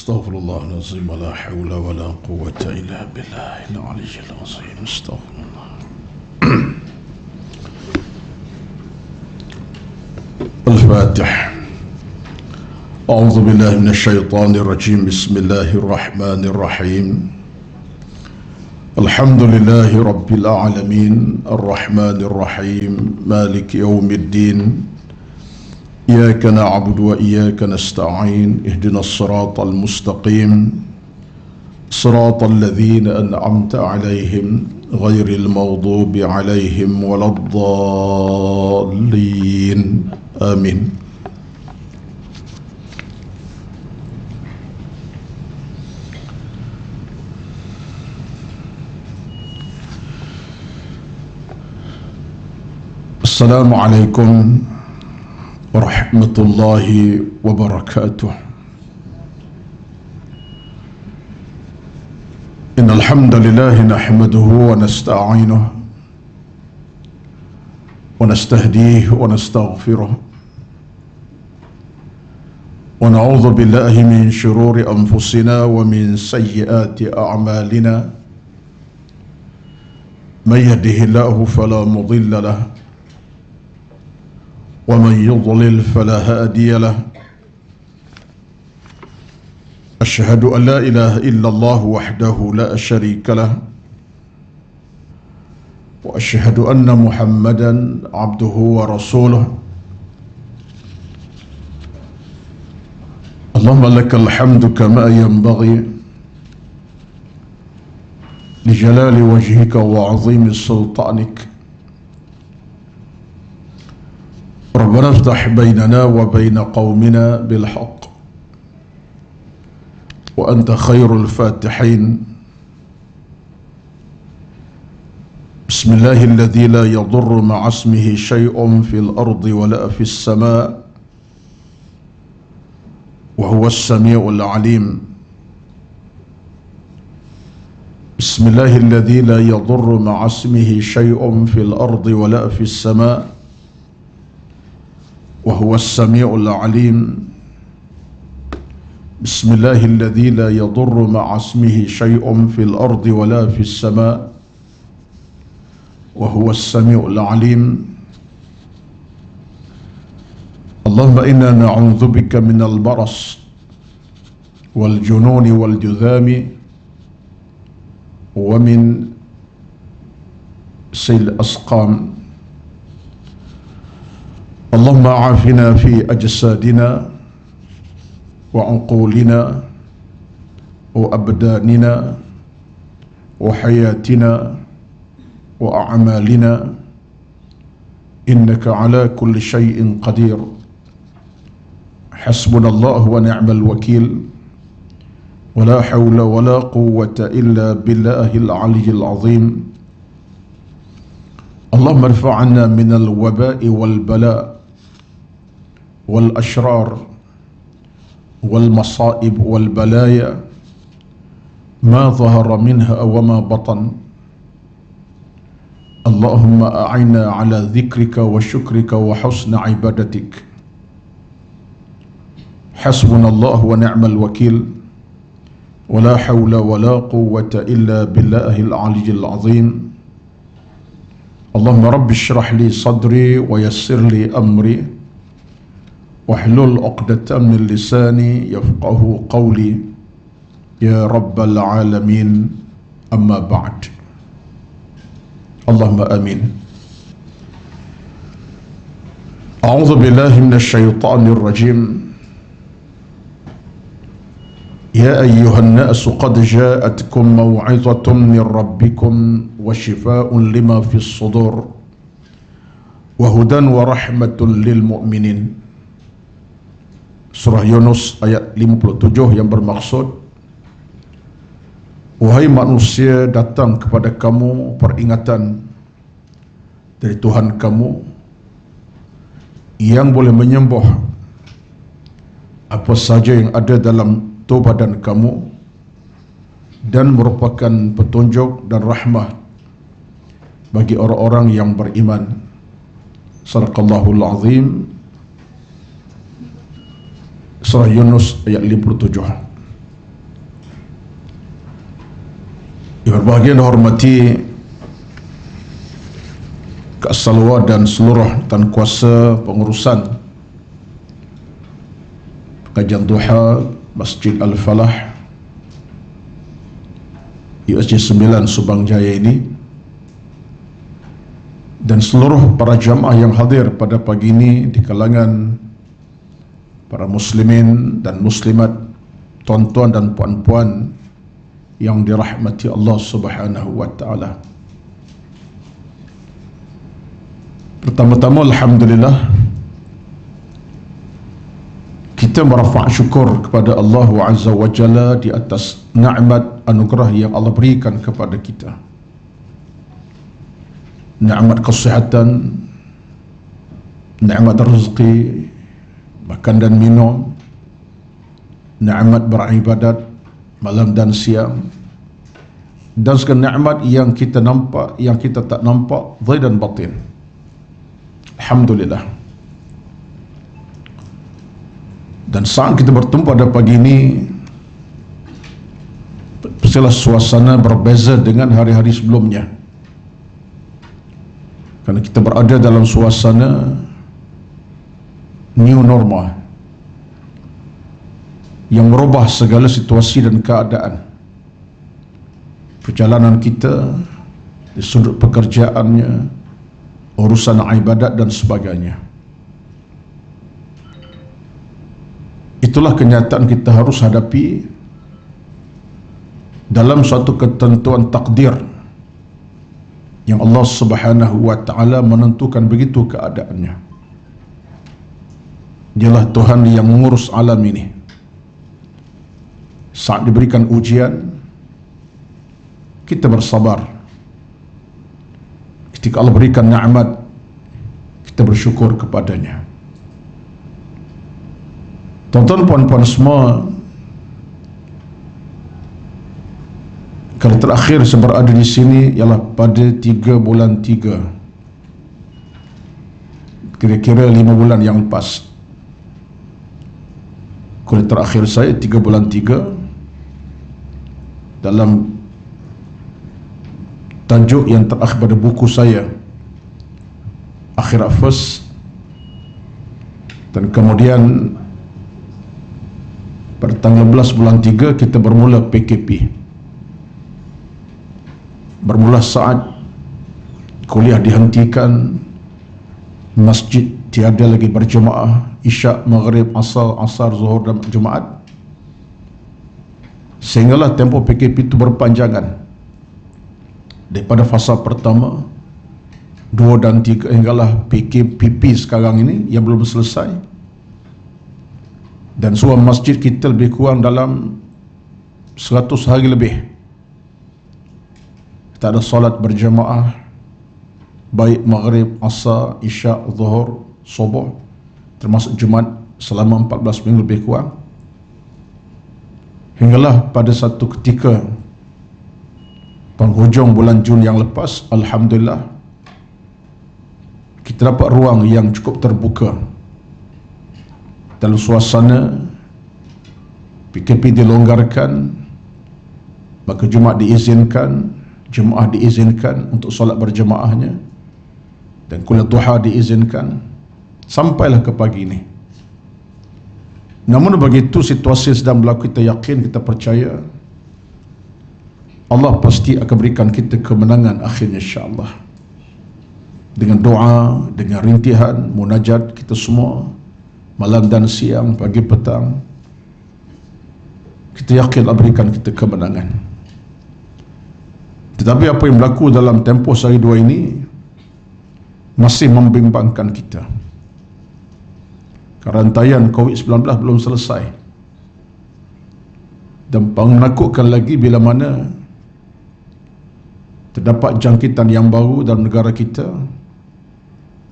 Astaghfirullahaladzim wa la hawla wa la quwwata illa billahil aliyyil azim. Astaghfirullah. Al-Fatih. A'udzu billahi minasy syaithanir rajim. Bismillahir rahim. Alhamdulillahi rabbil alamin. Ar-rahmanir rahim. Maliki yaumiddin. إياك نعبد وإياك نستعين اهدنا الصراط المستقيم صراط الذين أنعمت عليهم غير المغضوب عليهم ولا الضالين آمين. السلام عليكم warahmatullahi wabarakatuh. Innal hamdalillah nahmaduhu wa nasta'inuhu wa nastahdihi wa nastaghfiruh wa na'udzu billahi min shururi anfusina wa min sayyiati a'malina. May yahdihillahu fala mudilla lahu ومن يضلل فلا هادي له. أشهد أن لا إله إلا الله وحده لا شريك له وأشهد أن محمدا عبده ورسوله. اللهم لك الحمد كما ينبغي لجلال وجهك وعظيم سلطانك. ربنا افتح بيننا وبين قومنا بالحق وأنت خير الفاتحين. بسم الله الذي لا يضر مع اسمه شيء في الأرض ولا في السماء وهو السميع العليم. بسم الله الذي لا يضر مع اسمه شيء في الأرض ولا في السماء وهو السميع العليم. بسم الله الذي لا يضر مع اسمه شيء في الأرض ولا في السماء وهو السميع العليم. اللهم إنا نعوذ بك من البرص والجنون والجذام ومن سيء الأسقام. اللهم عافنا في أجسادنا وعقولنا وأبداننا وحياتنا وأعمالنا إنك على كل شيء قدير. حسبنا الله ونعم الوكيل ولا حول ولا قوة إلا بالله العلي العظيم. اللهم ارفع عنا من الوباء والبلاء والأشرار والمصائب والبلايا ما ظهر منها وما بطن. اللهم أعنا على ذكرك وشكرك وحسن عبادتك. حسبنا الله ونعم الوكيل ولا حول ولا قوة إلا بالله العلي العظيم. اللهم رب اشرح لي صدري ويسر لي أمري واحلل عقدة من لساني يفقه قولي يا رب العالمين. أما بعد. اللهم آمين. أعوذ بالله من الشيطان الرجيم. يا أيها الناس قد جاءتكم موعظة من ربكم وشفاء لما في الصدور وهدى ورحمة للمؤمنين. Surah Yunus ayat 57 yang bermaksud, wahai manusia, datang kepada kamu peringatan dari Tuhan kamu yang boleh menyembuh apa saja yang ada dalam tubuh badan kamu dan merupakan petunjuk dan rahmah bagi orang-orang yang beriman. Sadaqallahul azim. Surah Yunus ayat 57. Yang berbahagia dan hormati Kak Salwa dan seluruh tan kuasa pengurusan kajian duha Masjid Al-Falah USJ 9 Subang Jaya ini, dan seluruh para jamaah yang hadir pada pagi ini di kalangan para muslimin dan muslimat, tuan-tuan dan puan-puan yang dirahmati Allah Subhanahu wa taala. Pertama-tama alhamdulillah kita merafa' syukur kepada Allah Azza wa Jalla di atas nikmat anugerah yang Allah berikan kepada kita. Nikmat kesihatan, nikmat rezeki, makan dan minum, nikmat beribadat malam dan siang, dan segala nikmat yang kita nampak, yang kita tak nampak, zahir dan batin. Alhamdulillah. Dan saat kita bertemu pada pagi ini, pastilah suasana berbeza dengan hari-hari sebelumnya, kerana kita berada dalam suasana new normal yang merubah segala situasi dan keadaan perjalanan kita di sudut pekerjaannya, urusan ibadat dan sebagainya. Itulah kenyataan kita harus hadapi dalam suatu ketentuan takdir yang Allah Subhanahu wa taala menentukan begitu keadaannya. Dialah Tuhan yang mengurus alam ini. Saat diberikan ujian, kita bersabar. Ketika Allah berikan nikmat, kita bersyukur kepadanya. Tuan-tuan puan-puan semua, kali terakhir saya berada di sini ialah pada 3 bulan 3, kira-kira 5 bulan yang lepas. Kali terakhir saya 3 bulan 3 dalam tajuk yang terakhir pada buku saya Akhirat First, dan kemudian pada tanggal 11 bulan 3 kita bermula PKP. Bermula saat kuliah dihentikan, masjid tiada lagi berjemaah, Isyak, Maghrib, Asar, Zuhur dan Jumaat, sehinggalah tempoh PKP itu berpanjangan daripada fasa pertama, 2 dan 3 hinggalah PKP sekarang ini yang belum selesai. Dan semua masjid kita lebih kurang dalam 100 hari lebih tak ada solat berjemaah, baik Maghrib, Asar, Isyak, Zuhur, Subuh, termasuk Jumaat, selama 14 minggu lebih kurang. Hinggalah pada satu ketika penghujung bulan Jun yang lepas, alhamdulillah kita dapat ruang yang cukup terbuka. Dalam suasana PKP dilonggarkan, maka Jumaat diizinkan, jemaah diizinkan untuk solat berjemaahnya, dan kuliah duha diizinkan, sampailah ke pagi ini. Namun begitu situasi sedang berlaku, kita yakin, kita percaya Allah pasti akan berikan kita kemenangan akhirnya, insya-Allah. Dengan doa, dengan rintihan, munajat kita semua malam dan siang, pagi petang, kita yakin Allah berikan kita kemenangan. Tetapi apa yang berlaku dalam tempoh sehari dua ini masih membimbangkan kita. Rantaian COVID-19 belum selesai, dan menakutkan lagi bila mana terdapat jangkitan yang baru dalam negara kita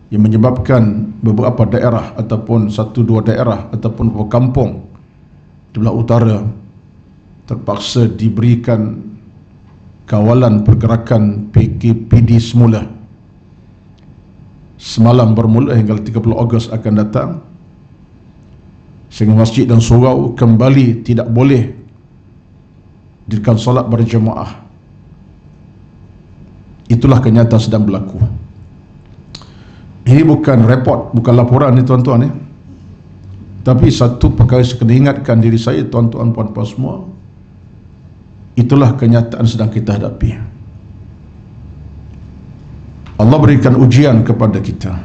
yang menyebabkan beberapa daerah ataupun 1-2 daerah ataupun beberapa kampung di belah utara terpaksa diberikan kawalan pergerakan PKPD semula. Semalam bermula hingga 30 Ogos akan datang, sehingga masjid dan surau kembali tidak boleh didirikan solat berjemaah Itulah kenyataan sedang berlaku. Ini bukan report, bukan laporan ni tuan-tuan ya. Tapi satu perkara saya kena ingatkan diri saya, tuan-tuan, puan-puan semua, itulah kenyataan sedang kita hadapi. Allah berikan ujian kepada kita.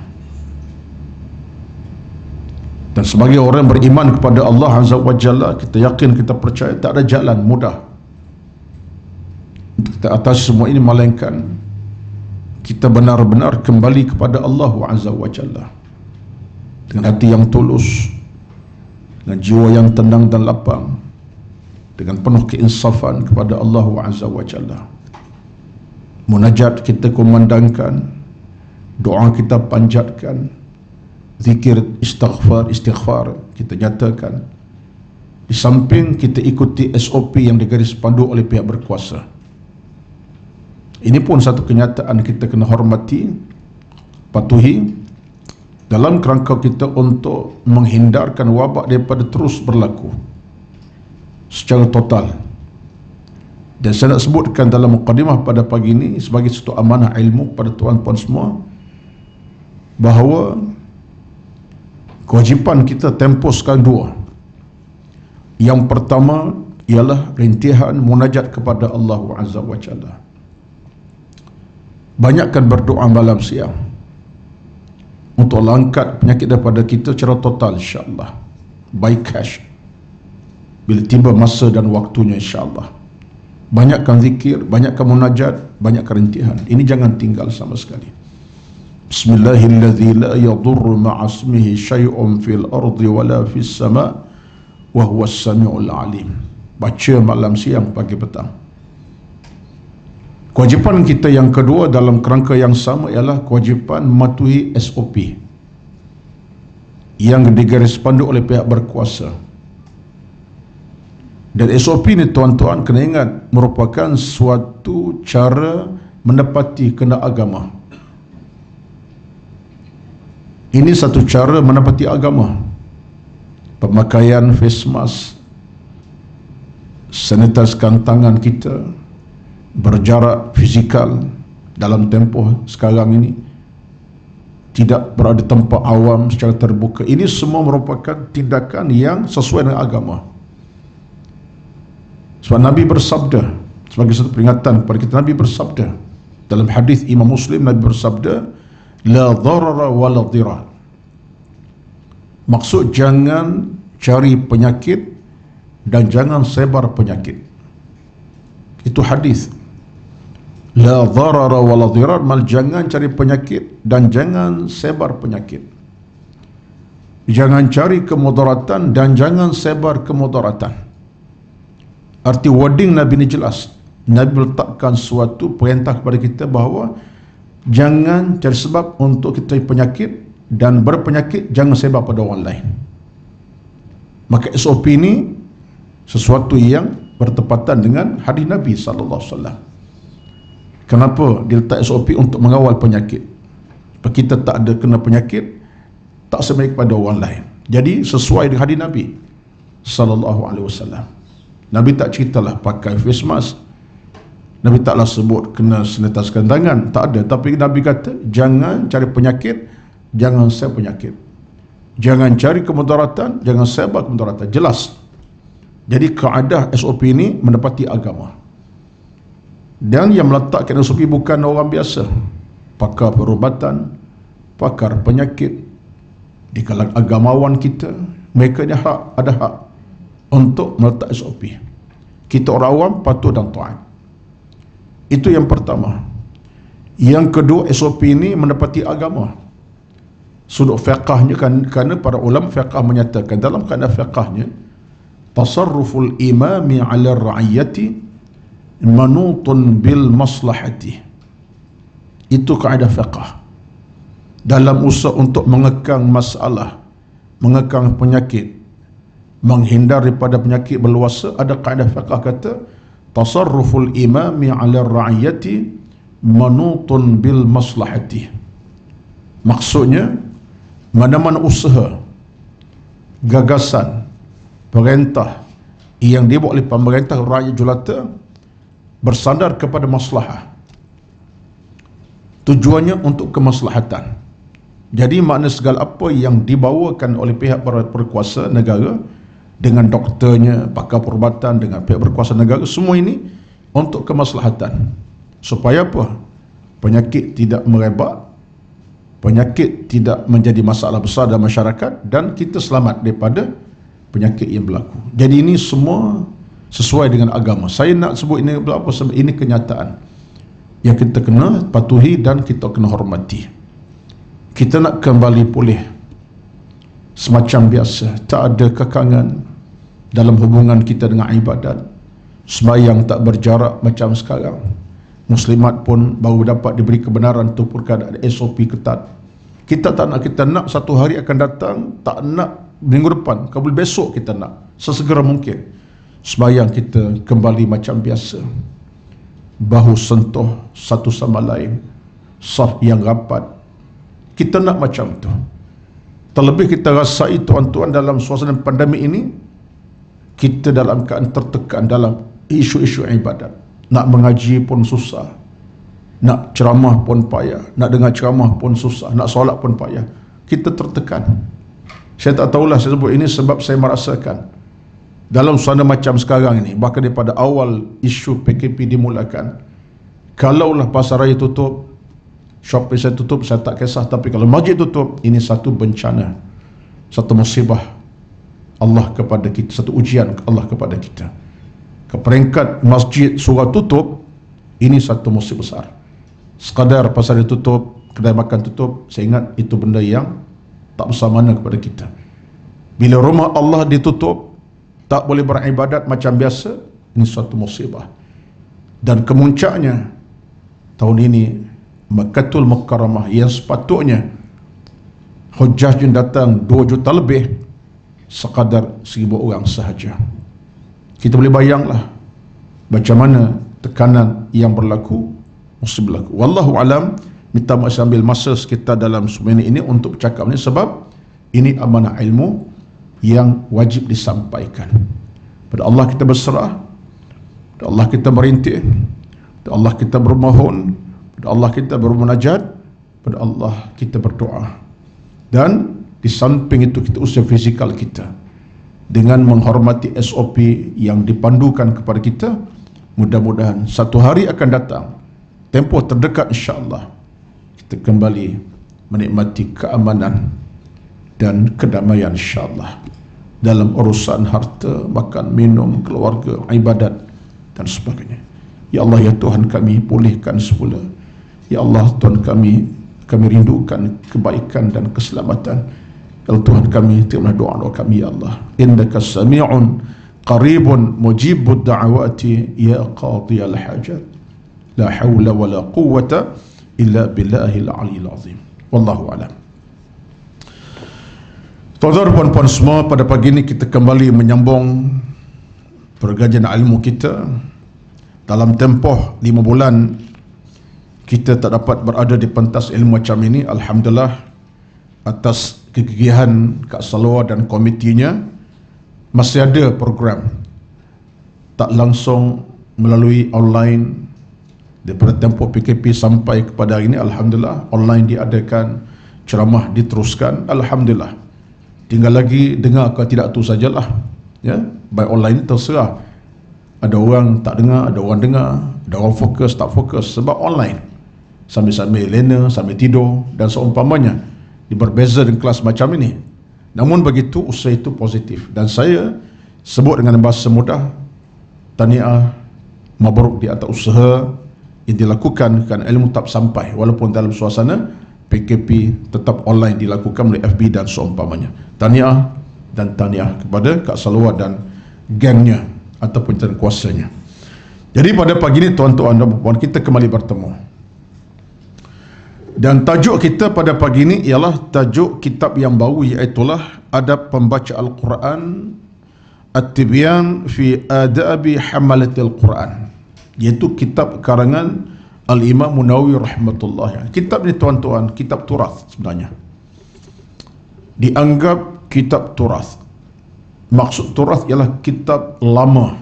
Dan sebagai orang beriman kepada Allah Azza wa Jalla, kita yakin, kita percaya tak ada jalan mudah untuk kita atasi semua ini, melainkan kita benar-benar kembali kepada Allah Azza wa Jalla dengan hati yang tulus, dengan jiwa yang tenang dan lapang, dengan penuh keinsafan kepada Allah Azza wa Jalla. Munajat kita kumandangkan, doa kita panjatkan, zikir istighfar kita nyatakan. Di samping kita ikuti SOP yang digaris pandu oleh pihak berkuasa. Ini pun satu kenyataan kita kena hormati, patuhi, dalam kerangka kita untuk menghindarkan wabak daripada terus berlaku secara total. Dan saya nak sebutkan dalam mukadimah pada pagi ini sebagai satu amanah ilmu pada tuan-puan semua, bahawa kewajipan kita tempoh sekarang dua. Yang pertama ialah rintihan munajat kepada Allah Azza wa Jalla. Banyakkan berdoa malam siang untuk angkat penyakit daripada kita secara total, insya-Allah, by cash, bila tiba masa dan waktunya, insya-Allah. Banyakkan zikir, banyakkan munajat, banyakkan rintihan. Ini jangan tinggal sama sekali. Bismillahirrahmanirrahim. La yadurru ma'asmihi syai'un fil ardi wala fis sama' wa huwas sami'ul alim. Baca malam siang, pagi petang. Kewajipan kita yang kedua dalam kerangka yang sama ialah kewajipan mematuhi SOP yang digaris pandu oleh pihak berkuasa. Dan SOP ni tuan-tuan kena ingat merupakan suatu cara mendapati kena agama. Ini satu cara mendapati agama. Pemakaian face mask, sanitaskan tangan kita, berjarak fizikal dalam tempoh sekarang ini, tidak berada di tempat awam secara terbuka. Ini semua merupakan tindakan yang sesuai dengan agama. Sebab Nabi bersabda, sebagai satu peringatan kepada kita, Nabi bersabda dalam hadis Imam Muslim, Nabi bersabda, la dharara wa la dhirar. Maksud jangan cari penyakit dan jangan sebar penyakit. Itu hadis. La dharara wa la dhirar, jangan cari penyakit dan jangan sebar penyakit. Jangan cari kemudaratan dan jangan sebar kemudaratan. Arti wording Nabi ini jelas. Nabi letakkan suatu perintah kepada kita bahawa jangan cari sebab untuk kita penyakit, dan berpenyakit jangan sebar pada orang lain. Maka SOP ini sesuatu yang bertepatan dengan hadis Nabi SAW. Kenapa dia letak SOP? Untuk mengawal penyakit. Sebab kita tak ada kena penyakit, tak sebaik kepada orang lain. Jadi sesuai dengan hadis Nabi SAW. Nabi tak ceritalah pakai face mask, Nabi taklah sebut kena sanitaskan tangan, tak ada. Tapi Nabi kata jangan cari penyakit, jangan sebar penyakit. Jangan cari kemudaratan, jangan sebar kemudaratan. Jelas. Jadi kaedah SOP ini mendapati agama. Dan yang meletakkan SOP bukan orang biasa, pakar perubatan, pakar penyakit. Di kalangan agamawan kita, mereka ni ada hak untuk meletak SOP. Kita orang awam patuh dan taat. Itu yang pertama. Yang kedua, SOP ini mendapati agama. Sudut fiqahnya kerana para ulama fiqah menyatakan dalam kaedah fiqahnya, tasarruful imami ala ra'iyati manutun bil maslahati. Itu kaedah fiqah. Dalam usaha untuk mengekang masalah, mengekang penyakit, menghindar daripada penyakit berluasa, ada kaedah fiqah kata tasarruful imami ala ra'iyati manutun bil maslahati. Maksudnya, mana-mana usaha, gagasan, perintah yang dibuat oleh pemerintah rakyat julata bersandar kepada maslahah. tujuannya untuk kemaslahatan. Jadi makna segala apa yang dibawakan oleh pihak berkuasa negara dengan doktornya, pakar perubatan, dengan pihak berkuasa negara, semua ini untuk kemaslahatan. Supaya apa? Penyakit tidak merebak, penyakit tidak menjadi masalah besar dalam masyarakat, dan kita selamat daripada penyakit yang berlaku. Jadi ini semua sesuai dengan agama. Saya nak sebut ini berapa sebab ini kenyataan yang kita kena patuhi dan kita kena hormati. Kita nak kembali pulih semacam biasa, tak ada kekangan dalam hubungan kita dengan ibadat. Sembahyang tak berjarak macam sekarang. Muslimat pun baru dapat diberi kebenaran tu pun ada SOP ketat. Kita tak nak, kita nak satu hari akan datang, tak nak minggu depan, kabul besok kita nak, sesegera mungkin sembahyang kita kembali macam biasa, bahu sentuh satu sama lain, saf yang rapat. Kita nak macam tu. Terlebih kita rasai tuan-tuan dalam suasana pandemik ini, kita dalam keadaan tertekan dalam isu-isu ibadat. Nak mengaji pun susah, nak ceramah pun payah, nak dengar ceramah pun susah, nak solat pun payah. Kita tertekan. Saya tak tahulah saya sebut ini sebab saya merasakan dalam suasana macam sekarang ini, bahkan daripada awal isu PKP dimulakan, kalaulah pasar raya tutup, Shopee saya tutup, saya tak kisah. Tapi kalau masjid tutup, ini satu bencana, satu musibah Allah kepada kita, satu ujian Allah kepada kita. Ke peringkat masjid surah tutup, ini satu musibah besar. Sekadar pasar tutup, kedai makan tutup, saya ingat itu benda yang tak besar mana kepada kita. Bila rumah Allah ditutup, tak boleh beribadat macam biasa, ini suatu musibah. Dan kemuncaknya tahun ini Makkatul Mukarramah yang sepatutnya hujjahnya datang 2 juta lebih, sekadar 1,000 orang sahaja. Kita boleh bayanglah macam mana tekanan yang berlaku, mesti berlaku. Wallahu alam. Minta maaf sambil masa sekitar dalam seminit ini untuk bercakap ini, sebab ini amanah ilmu yang wajib disampaikan. Pada Allah kita berserah, pada Allah kita merintih, pada Allah kita bermohon, pada Allah kita bermunajat, pada Allah kita berdoa. Dan di samping itu kita usaha fizikal kita dengan menghormati SOP yang dipandukan kepada kita. Mudah-mudahan satu hari akan datang, tempoh terdekat insya-Allah, kita kembali menikmati keamanan dan kedamaian insya-Allah dalam urusan harta, makan, minum, keluarga, ibadat dan sebagainya. Ya Allah, ya Tuhan kami, pulihkan semula. Ya Allah, Tuhan kami rindukan kebaikan dan keselamatan. Ya Tuhan kami, terima doa kami ya Allah. Innaka sami'un qaribun mujibud da'awati ya qadiyal hajat. La hawla wa la quwwata illa billahil aliyil azim. Wallahu a'lam. Tuan-tuan dan puan-puan semua, pada pagi ini kita kembali menyambung pergajian ilmu kita. Dalam tempoh 5 bulan kita tak dapat berada di pentas ilmu macam ini. Alhamdulillah atas kegigihan Kak Salwa dan komitinya, masih ada program tak langsung melalui online daripada tempoh PKP sampai kepada hari ini. Alhamdulillah online diadakan, ceramah diteruskan. Alhamdulillah, tinggal lagi dengar ke tidak tu sajalah ya. By online terserah, ada orang tak dengar, ada orang dengar, ada orang fokus tak fokus sebab online, sambil-sambil lena, sambil tidur dan seumpamanya. Dia berbeza dengan kelas macam ini. Namun begitu, usaha itu positif. Dan saya sebut dengan bahasa mudah, tahniah, mabruk di atas usaha yang dilakukan kerana ilmu tak sampai walaupun dalam suasana PKP tetap online dilakukan oleh FB dan seumpamanya. Tahniah dan tahniah kepada Kak Salwa dan gengnya ataupun kuasanya. Jadi pada pagi ini tuan-tuan dan puan, kita kembali bertemu. Dan tajuk kita pada pagi ini ialah tajuk kitab yang baru, iaitulah Adab Pembaca Al-Quran, At-Tibyan fi Adabi Hamalatil Quran, iaitu kitab karangan Al-Imam Nawawi rahmatullah. Kitab ni tuan-tuan, kitab turath sebenarnya. Dianggap kitab turath. Maksud turath ialah kitab lama.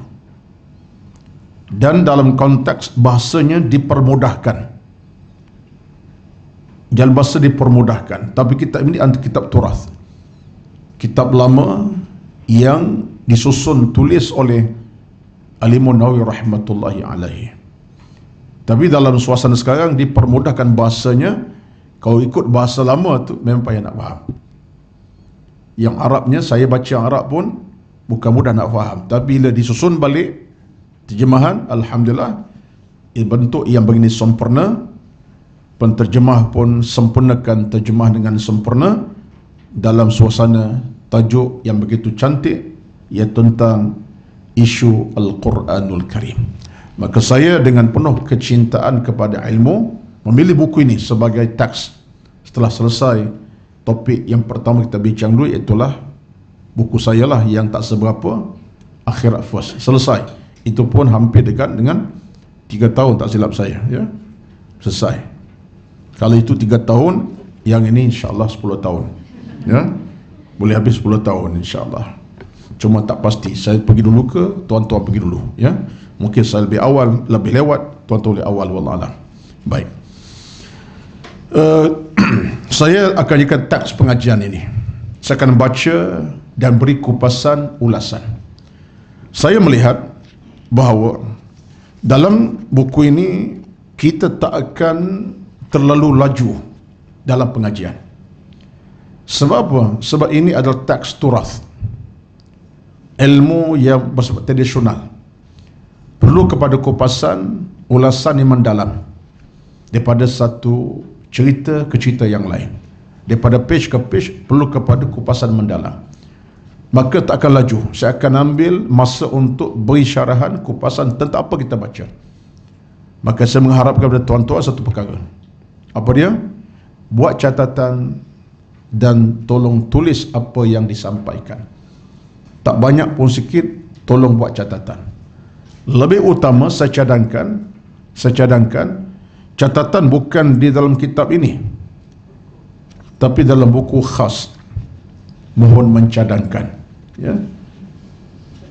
Dan dalam konteks bahasanya dipermudahkan. jalan bahasa dipermudahkan. Tapi kitab ini antara kitab turath, kitab lama yang disusun tulis oleh Al-Imam Nawawi rahmatullahi alaihi. Tapi dalam suasana sekarang dipermudahkan bahasanya. Kalau ikut bahasa lama tu memang payah nak faham. Yang Arabnya, saya baca yang Arab pun bukan mudah nak faham. Tapi bila disusun balik terjemahan, alhamdulillah, bentuk yang begini sempurna, penterjemah pun sempurnakan terjemah dengan sempurna dalam suasana tajuk yang begitu cantik, ia tentang isu Al-Quranul Karim. Maka saya dengan penuh kecintaan kepada ilmu memilih buku ini sebagai teks. Setelah selesai topik yang pertama kita bincang dulu, iaitulah buku saya lah yang tak seberapa, Akhirat First. Selesai. Itu pun hampir dekat dengan 3 tahun tak silap saya, ya. Selesai. Kalau itu 3 tahun, yang ini insya-Allah 10 tahun. Ya. Boleh habis 10 tahun insya-Allah. Cuma tak pasti saya pergi dulu ke tuan-tuan pergi dulu, ya. Mungkin saya lebih awal, lebih lewat, tuan-tuan lebih awal, wallahu a'lam. Baik. Saya akan jadikan teks pengajian ini. Saya akan baca dan beri kupasan ulasan. Saya melihat bahawa dalam buku ini kita tak akan terlalu laju dalam pengajian. Sebab apa? Sebab ini adalah teks turath, ilmu yang bersifat tradisional, perlu kepada kupasan ulasan yang mendalam daripada satu cerita ke cerita yang lain, daripada page ke page perlu kepada kupasan mendalam. Maka tak akan laju, saya akan ambil masa untuk beri syarahan kupasan tentang apa kita baca. Maka saya mengharapkan kepada tuan-tuan satu perkara. Apa dia? Buat catatan dan tolong tulis apa yang disampaikan. Tak banyak pun sikit, tolong buat catatan. Lebih utama saya cadangkan catatan bukan di dalam kitab ini, tapi dalam buku khas. Mohon mencadangkan, ya.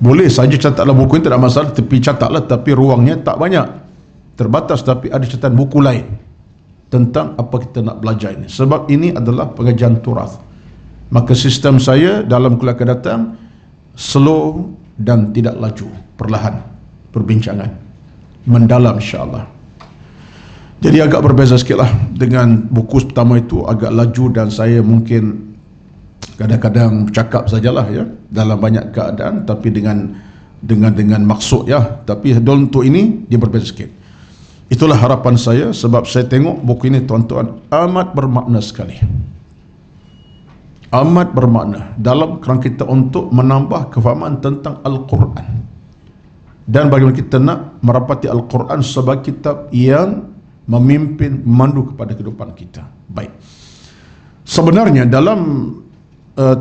Boleh saja catat dalam buku ini, tidak masalah, tapi catatlah, tapi ruangnya tak banyak, terbatas. Tapi ada catatan buku lain tentang apa kita nak belajar ini. Sebab ini adalah pengajian turath. Maka sistem saya dalam kuliah akan datang slow dan tidak laju, perlahan perbincangan mendalam insya-Allah. Jadi agak berbeza sikit lah dengan buku pertama itu, agak laju dan saya mungkin kadang-kadang cakap sajalah, ya, dalam banyak keadaan, tapi dengan maksud, ya. Tapi untuk ini dia berbeza sikit. Itulah harapan saya, sebab saya tengok buku ini tuan-tuan amat bermakna sekali. Amat bermakna dalam kerangka kita untuk menambah kefahaman tentang Al-Quran, dan bagaimana kita nak merapati Al-Quran sebagai kitab yang memimpin, memandu kepada kehidupan kita. Baik. Sebenarnya dalam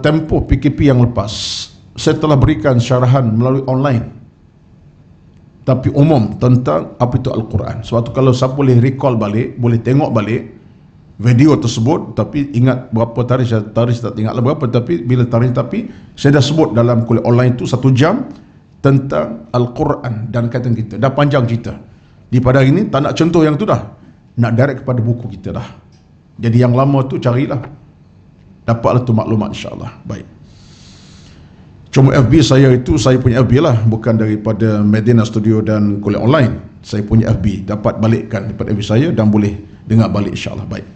tempoh PKP yang lepas, saya telah berikan syarahan melalui online, tapi umum, tentang apa itu Al-Quran. Sebab tu kalau siapa boleh recall balik, boleh tengok balik video tersebut, tapi ingat berapa tarikh tak ingatlah berapa, tapi bila tarikh, tapi saya dah sebut dalam kuliah online itu 1 jam tentang Al-Quran dan kaitan kita. Dah panjang cerita. Di pada hari ini tak nak contoh yang tu dah, nak direct kepada buku kita dah. Jadi yang lama tu carilah, dapatlah tu maklumat insya-Allah. Baik. Cuma FB saya itu, saya punya FB lah, bukan daripada Medina Studio dan kuliah online. Saya punya FB, dapat balikkan daripada FB saya dan boleh dengar balik insya-Allah. Baik.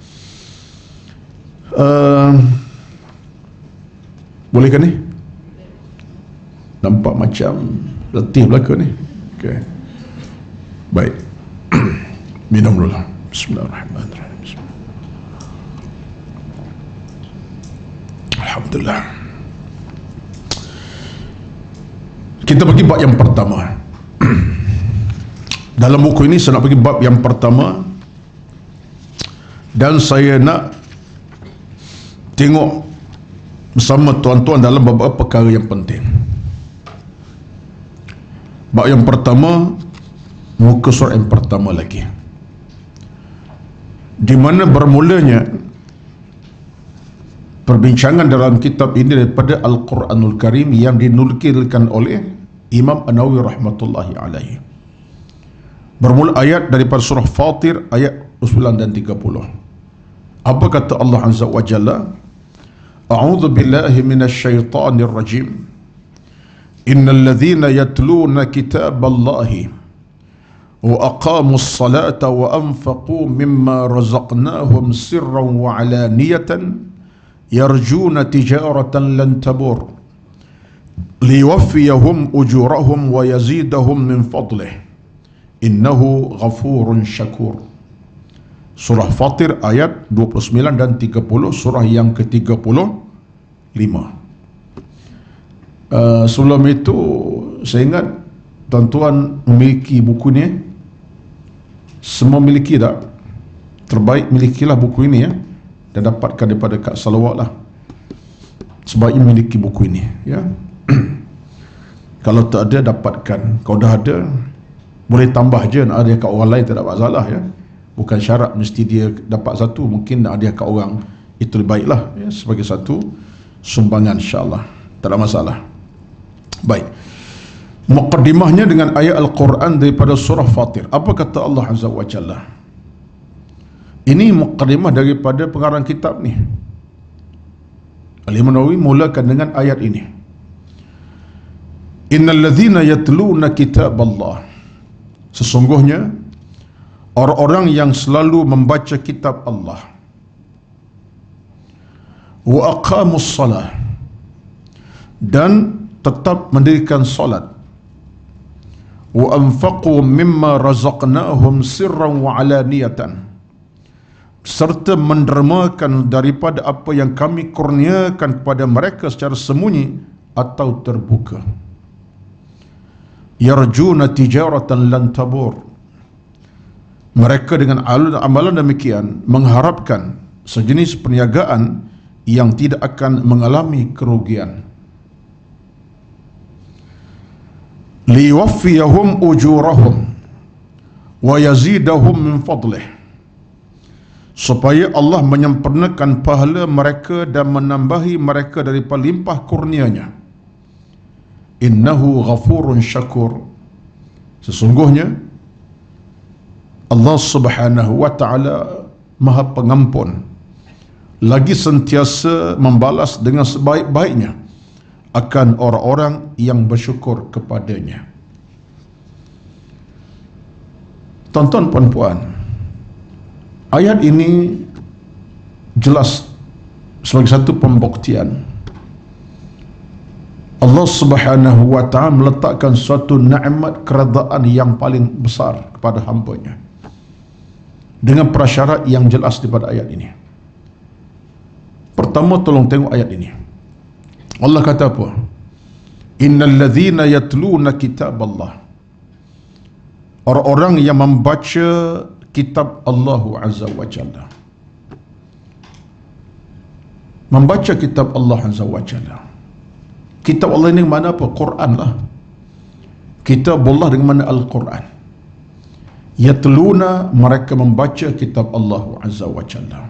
Boleh ke ni? Nampak macam letih belaka ni. Okey. Baik. Minum dulu. Bismillahirrahmanirrahim. Alhamdulillah. Kita pergi bab yang pertama. Dalam buku ini saya nak pergi bab yang pertama, dan saya nak tengok bersama tuan-tuan dalam beberapa perkara yang penting. Bab yang pertama, muka surat yang pertama lagi, di mana bermulanya perbincangan dalam kitab ini daripada Al-Quranul Karim yang dinukilkan oleh Imam An-Nawawi rahmatullahi alaihi. Bermula ayat daripada surah Fatir ayat 9 dan 30. Apa kata Allah Azza wa Jalla? A'udzu billahi minasyaitonir rajim. Innal ladzina yatluna kitaballahi wa aqamus salata wa anfaqu mimma razaqnahum sirran wa alaniyatan yarjuna tijaratan lan tabur liwaffiyahum ujurahum wa yazidahum min fadlih innahu ghafurun syakur. Surah Fatir ayat 29 dan 30, surah yang ke-35. Sebelum itu saya ingat tuan-tuan memiliki buku ni. Semua miliki tak? Terbaik milikilah buku ini ya, dan dapatkan daripada Kak Salawat lah. Sebaiknya miliki buku ini ya. Kalau tak ada, dapatkan. Kalau dah ada, boleh tambah je, nak ada kat orang lain tak ada masalah ya. Bukan syarat mesti dia dapat satu, mungkin nak hadiah kat orang, itu lebih baiklah ya, sebagai satu sumbangan, insyaAllah tak ada masalah. Baik, muqaddimahnya dengan ayat Al-Quran daripada surah Fatir. Apa kata Allah Azza wa Jalla? Ini muqaddimah daripada pengarang kitab ni. Al-Imam Nawawi mulakan dengan ayat ini. Innal ladzina yatluna kitaballah, sesungguhnya orang-orang yang selalu membaca kitab Allah, wa aqamus salah, dan tetap mendirikan solat, wa anfaqu mimma razaqnahum sirran wa alaniyatan, serta mendermakan daripada apa yang kami kurniakan kepada mereka secara sembunyi atau terbuka. Yarjuna tijaratan lan tabur, mereka dengan amalan demikian mengharapkan sejenis perniagaan yang tidak akan mengalami kerugian. Liwaffiyahum ujurahum wa yazidahum min fadlih, supaya Allah menyempurnakan pahala mereka dan menambahi mereka daripada limpah kurnianya. Innahu ghafurun syakur, sesungguhnya Allah Subhanahu wa ta'ala Maha Pengampun, lagi sentiasa membalas dengan sebaik-baiknya akan orang-orang yang bersyukur kepadanya. Tuan-tuan puan-puan, ayat ini jelas sebagai satu pembuktian Allah Subhanahu wa ta'ala meletakkan suatu nikmat keredaan yang paling besar kepada hamba-Nya dengan prasyarat yang jelas daripada ayat ini. Pertama, tolong tengok ayat ini. Allah kata apa? Innal ladzina yatluna kitaballah, orang-orang yang membaca kitab Allah Azza wa Jalla. Membaca kitab Allah Azza wa Jalla. Kitab Allah ini mana apa? Quran lah. Kitab Allah dengan mana? Al-Quran. Yatluna, mereka membaca kitab Allah Azza wa Jalla.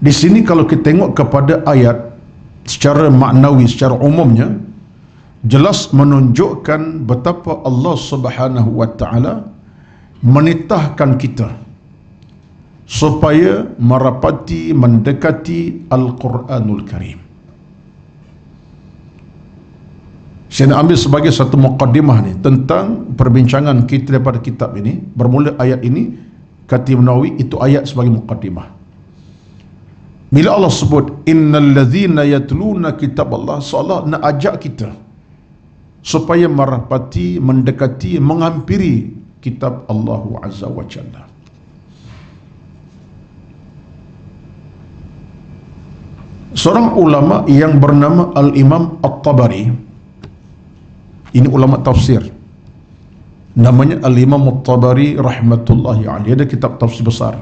Di sini kalau kita tengok kepada ayat secara maknawi, secara umumnya, jelas menunjukkan betapa Allah Subhanahu wa ta'ala menitahkan kita supaya merapati, mendekati Al-Quranul Karim. Saya nak ambil sebagai satu muqaddimah ni tentang perbincangan kita daripada kitab ini. Bermula ayat ini, kata Imam Nawawi, itu ayat sebagai muqaddimah. Bila Allah sebut innal ladzina yatluna kitab Allah, seolah nak ajak kita supaya merapati, mendekati, menghampiri kitab Allah Azza wa Jalla. Seorang ulama yang bernama Al-Imam At-Tabari, ini ulama tafsir, namanya Al-Imam At-Tabari rahmatullahi alaihi, ada kitab tafsir besar.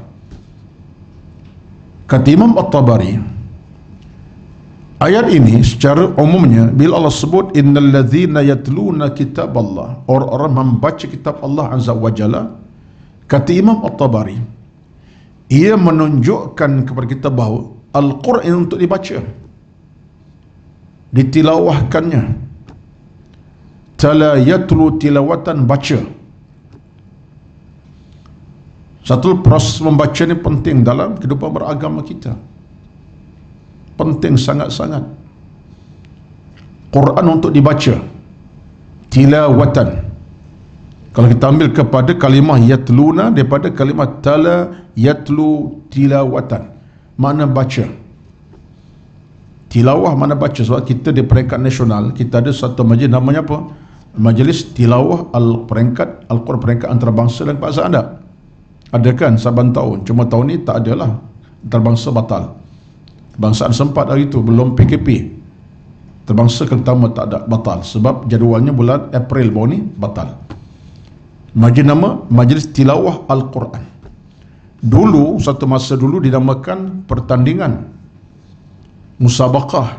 Kata Imam At-Tabari, ayat ini secara umumnya bila Allah sebut innal ladzina yatluna kitab Allah, orang-orang membaca kitab Allah Azza wa Jalla, kata Imam At-Tabari, ia menunjukkan kepada kita bahawa Al-Quran untuk dibaca, ditilawahkannya. Tala yatlu tilawatan, baca. Satu, proses membaca ni penting dalam kehidupan beragama kita. Penting sangat-sangat. Quran untuk dibaca, tilawatan. Kalau kita ambil kepada kalimah yatluna daripada kalimah tala yatlu tilawatan, makna baca. Tilawah mana baca. Sebab kita di peringkat nasional, kita ada satu majlis namanya apa? Majlis Tilawah peringkat Al-Quran peringkat antarabangsa dan bahasa Arab. Ada kan saban tahun. Cuma tahun ni tak adalah, antarabangsa batal. Bangsaan sempat hari itu, belum PKP. Terbangsa pertama tak ada, batal. Sebab jadualnya bulan April baru ni batal. Majlis nama Majlis Tilawah Al-Quran. Dulu, satu masa dulu dinamakan pertandingan musabaqah.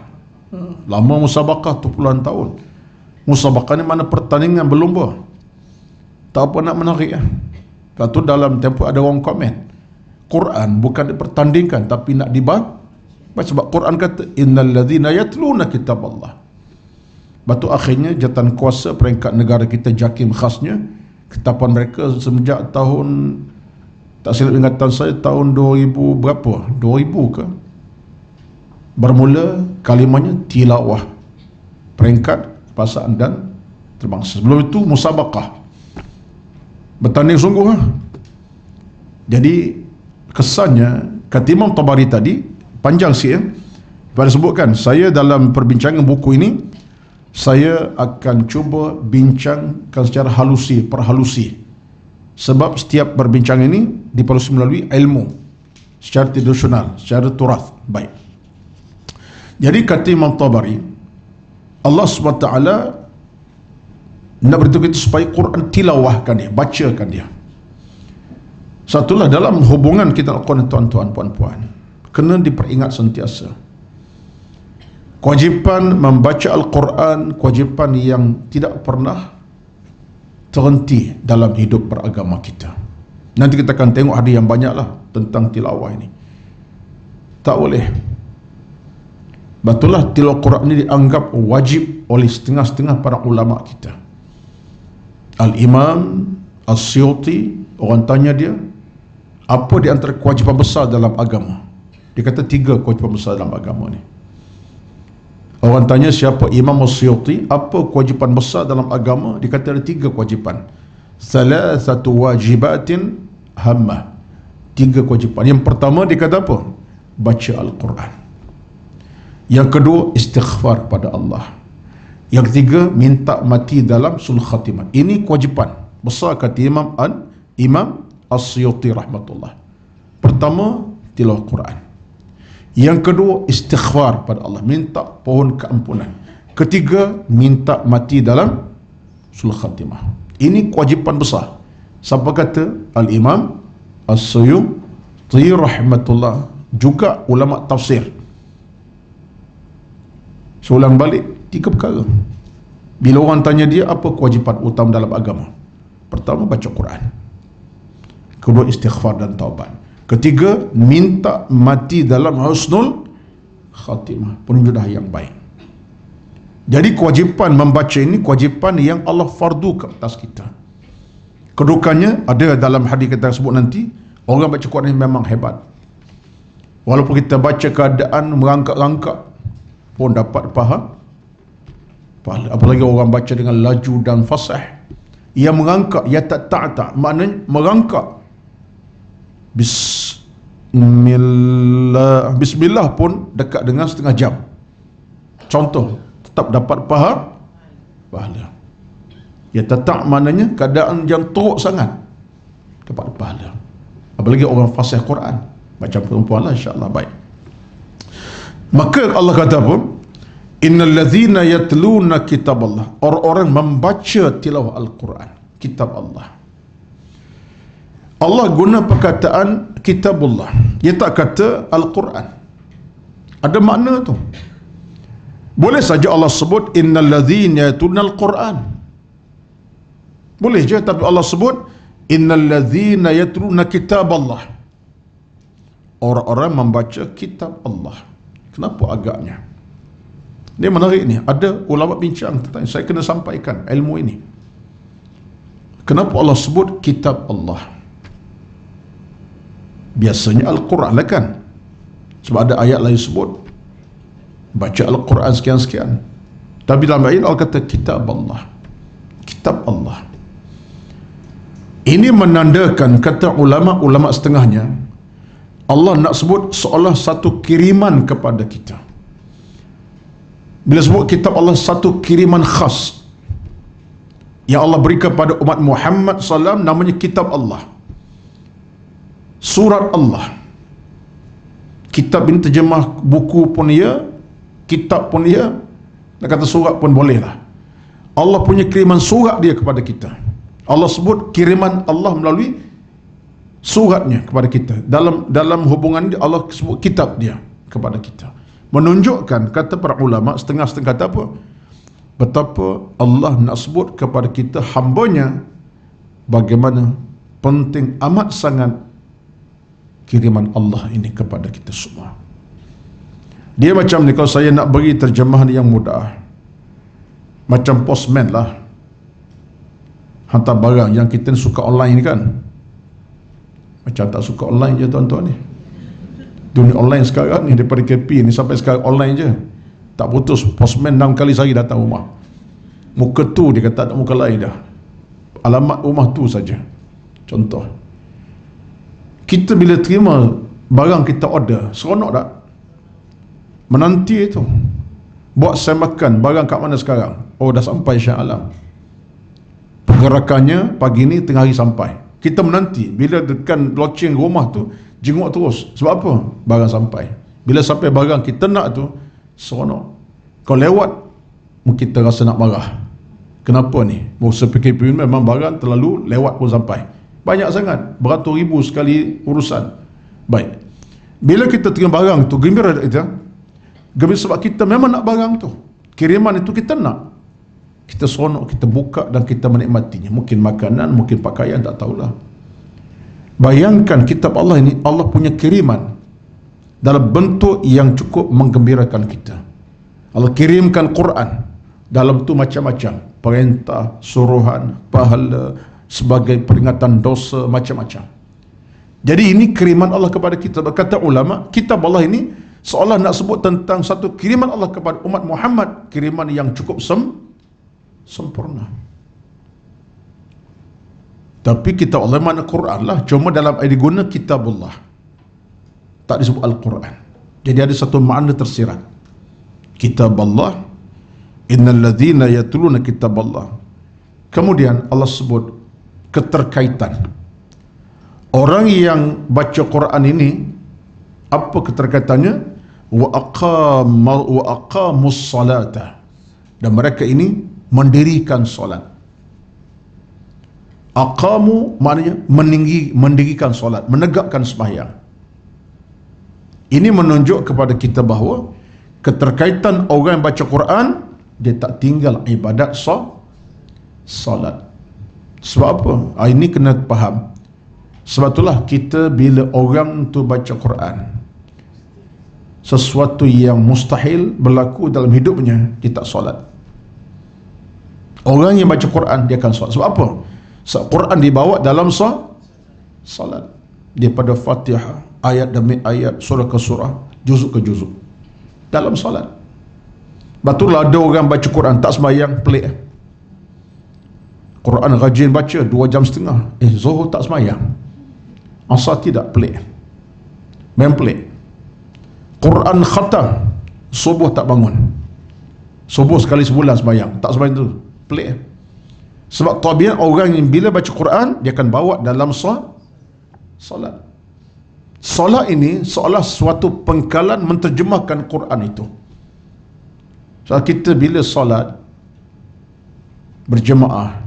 Lama musabaqah tu puluhan tahun. Musabaqah ni mana pertandingan berlumba. Tak apa nak menarik lah. Lepas tu dalam tempoh ada orang komen, Quran bukan dipertandingkan tapi nak dibaca. Sebab Quran kata innal ladzina yatluna kitab Allah. Lepas tu akhirnya jawatan kuasa peringkat negara kita JAKIM khasnya, ketetapan mereka semenjak tahun, tak silap ingatan saya, tahun 2000 berapa? 2000 ke? Bermula kalimahnya tilawah peringkat perasaan dan terbangsa. Sebelum itu musabaqah, bertanding sungguh lah. Jadi kesannya kata Imam Tabari tadi panjang sikit pada sebutkan, saya dalam perbincangan buku ini saya akan cuba bincangkan secara perhalusi, sebab setiap perbincangan ini diperlukan melalui ilmu secara tradisional, secara turath. Baik, jadi kata Imam Tabari, Allah SWT nak beritahu kita supaya Quran tilawahkan dia, bacakan dia. Satulah dalam hubungan kita Al-Quran, tuan-tuan, puan-puan, kena diperingat sentiasa. Kewajipan membaca Al-Quran, kewajipan yang tidak pernah terhenti dalam hidup beragama kita. Nanti kita akan tengok hadis yang banyaklah tentang tilawah ini. Tak boleh. Betullah tilawah Quran ini dianggap wajib oleh setengah-setengah para ulama kita. Al-Imam As-Suyuti, orang tanya dia, apa di antara kewajipan besar dalam agama? Dia kata 3 kewajipan besar dalam agama ni. Orang tanya siapa Imam As-Suyuti, apa kewajipan besar dalam agama? Dia kata ada 3 kewajipan. Thalathatu wajibatin hammah. 3 kewajipan. Yang pertama dia kata apa? Baca Al-Quran. Yang kedua, istighfar pada Allah. Yang ketiga, minta mati dalam sulh khatimah. Ini kewajipan besar kata Imam As-Suyuti rahmatullah. Pertama, tilawah Quran. Yang kedua, istighfar pada Allah, minta pohon keampunan. Ketiga, minta mati dalam sulh khatimah. Ini kewajipan besar. Siapa kata? Al-Imam As-Suyuti rahmatullah, juga ulama tafsir. Seulang balik 3 perkara. Bila orang tanya dia apa kewajipan utama dalam agama, pertama baca Quran, kedua istighfar dan taubat, ketiga minta mati dalam husnul khatimah, penunjudah yang baik. Jadi kewajipan membaca ini kewajipan yang Allah fardu ke atas kita. Kedudukannya ada dalam hadis kita sebut nanti, orang baca Quran ini memang hebat. Walaupun kita baca keadaan merangkak-rangkak pun dapat pahala. Apalagi orang baca dengan laju dan fasih. Ia merangkak, ia tak, maknanya merangkak. Bismillah pun dekat dengan setengah jam. Contoh, tetap dapat pahala. Ya tak, maknanya keadaan yang teruk sangat, dapat pahala. Apalagi orang fasih Quran, macam perempuan lah, insyaAllah. Baik, maka Allah kata apa? Innal ladzina yatluna kitab Allah, orang-orang membaca tilawah Al-Quran, kitab Allah. Allah guna perkataan kitabullah, dia tak kata Al-Quran. Ada makna tu. Boleh saja Allah sebut innal ladzina yatluna Al-Quran, boleh je, tapi Allah sebut innal ladzina yatluna kitab Allah, orang-orang membaca kitab Allah. Kenapa agaknya? Ini menarik ni. Ada ulama bincang tentang, saya kena sampaikan ilmu ini. Kenapa Allah sebut kitab Allah? Biasanya Al-Quran lah kan, sebab ada ayat lain sebut baca Al-Quran sekian-sekian. Tapi dalam ayat Allah kata kitab Allah, kitab Allah. Ini menandakan, kata ulama setengahnya, Allah nak sebut seolah satu kiriman kepada kita. Bila sebut kitab Allah, satu kiriman khas yang Allah beri kepada umat Muhammad SAW, namanya kitab Allah, surat Allah. Kitab ini terjemah buku pun ya, kitab pun ya, nak kata surat pun boleh lah. Allah punya kiriman surat dia kepada kita. Allah sebut kiriman Allah melalui suratnya kepada kita. Dalam hubungan dia, Allah sebut kitab dia kepada kita. Menunjukkan, kata para ulama, setengah-setengah kata apa? Betapa Allah nak sebut kepada kita hambanya, bagaimana penting amat sangat kiriman Allah ini kepada kita semua. Dia macam ni, kalau saya nak beri terjemahan yang mudah, macam postman lah, hantar barang yang kita suka online ni kan. Macam tak suka online je tuan-tuan ni. Dunia online sekarang ni, daripada KP ni sampai sekarang online je, tak putus. Postman 6 kali sehari datang rumah. Muka tu dia kata, tak muka lain dah, alamat rumah tu saja. Contoh, kita bila terima barang kita order, seronok tak? Menanti itu, buat saya makan barang kat mana sekarang? Oh, dah sampai Shah Alam, pergerakannya pagi ni, tengah hari sampai. Kita menanti, bila dekat loceng rumah tu, jenguk terus. Sebab apa? Barang sampai. Bila sampai barang kita nak tu, seronok. Kalau lewat, kita rasa nak marah. Kenapa ni? Masa PKP memang barang terlalu lewat pun sampai. Banyak sangat, beratus ribu sekali urusan. Baik, bila kita terima barang tu, gembira tak kita? Gembira sebab kita memang nak barang tu, kiriman itu kita nak. Kita seronok, kita buka dan kita menikmatinya. Mungkin makanan, mungkin pakaian, tak tahulah. Bayangkan kitab Allah ini, Allah punya kiriman dalam bentuk yang cukup menggembirakan kita. Allah kirimkan Quran, dalam tu macam-macam perintah, suruhan, pahala, sebagai peringatan dosa, macam-macam. Jadi ini kiriman Allah kepada kita. Berkata ulama, kitab Allah ini seolah nak sebut tentang satu kiriman Allah kepada umat Muhammad, kiriman yang cukup sempurna. Tapi kitab Allah mana Quran lah, cuma dalam ayat diguna kitabullah, tak disebut Al-Quran. Jadi ada satu makna tersirat. Kitab Allah, innal ladzina yatluna kitab Allah. Kemudian Allah sebut keterkaitan orang yang baca Quran ini. Apa keterkaitannya? Wa aqamus salata, dan mereka ini mendirikan solat. Aqamu maknanya mendirikan solat, menegakkan sembahyang. Ini menunjuk kepada kita bahawa keterkaitan orang yang baca Quran, dia tak tinggal ibadat solat. Sebab apa? Ini kena faham. Sebab itulah kita bila orang tu baca Quran, sesuatu yang mustahil berlaku dalam hidupnya, dia tak solat. Orang yang baca Quran, dia akan solat. Sebab apa? Sebab Quran dibawa dalam solat. Daripada Fatihah, ayat demi ayat, surah ke surah, juzuk ke juzuk, dalam solat. Betul ada orang baca Quran tak sembahyang, pelik. Quran rajin baca 2 jam setengah, Zuhur tak sembahyang, Asar tidak, pelik. Memang pelik. Quran khatam, subuh tak bangun. Subuh sekali sebulan sembahyang, tak sembahyang tu, pelik. Sebab tabiat orang yang bila baca Quran, dia akan bawa dalam solat. Solat ini seolah suatu pengkalan menterjemahkan Quran itu. So, kita bila solat berjemaah,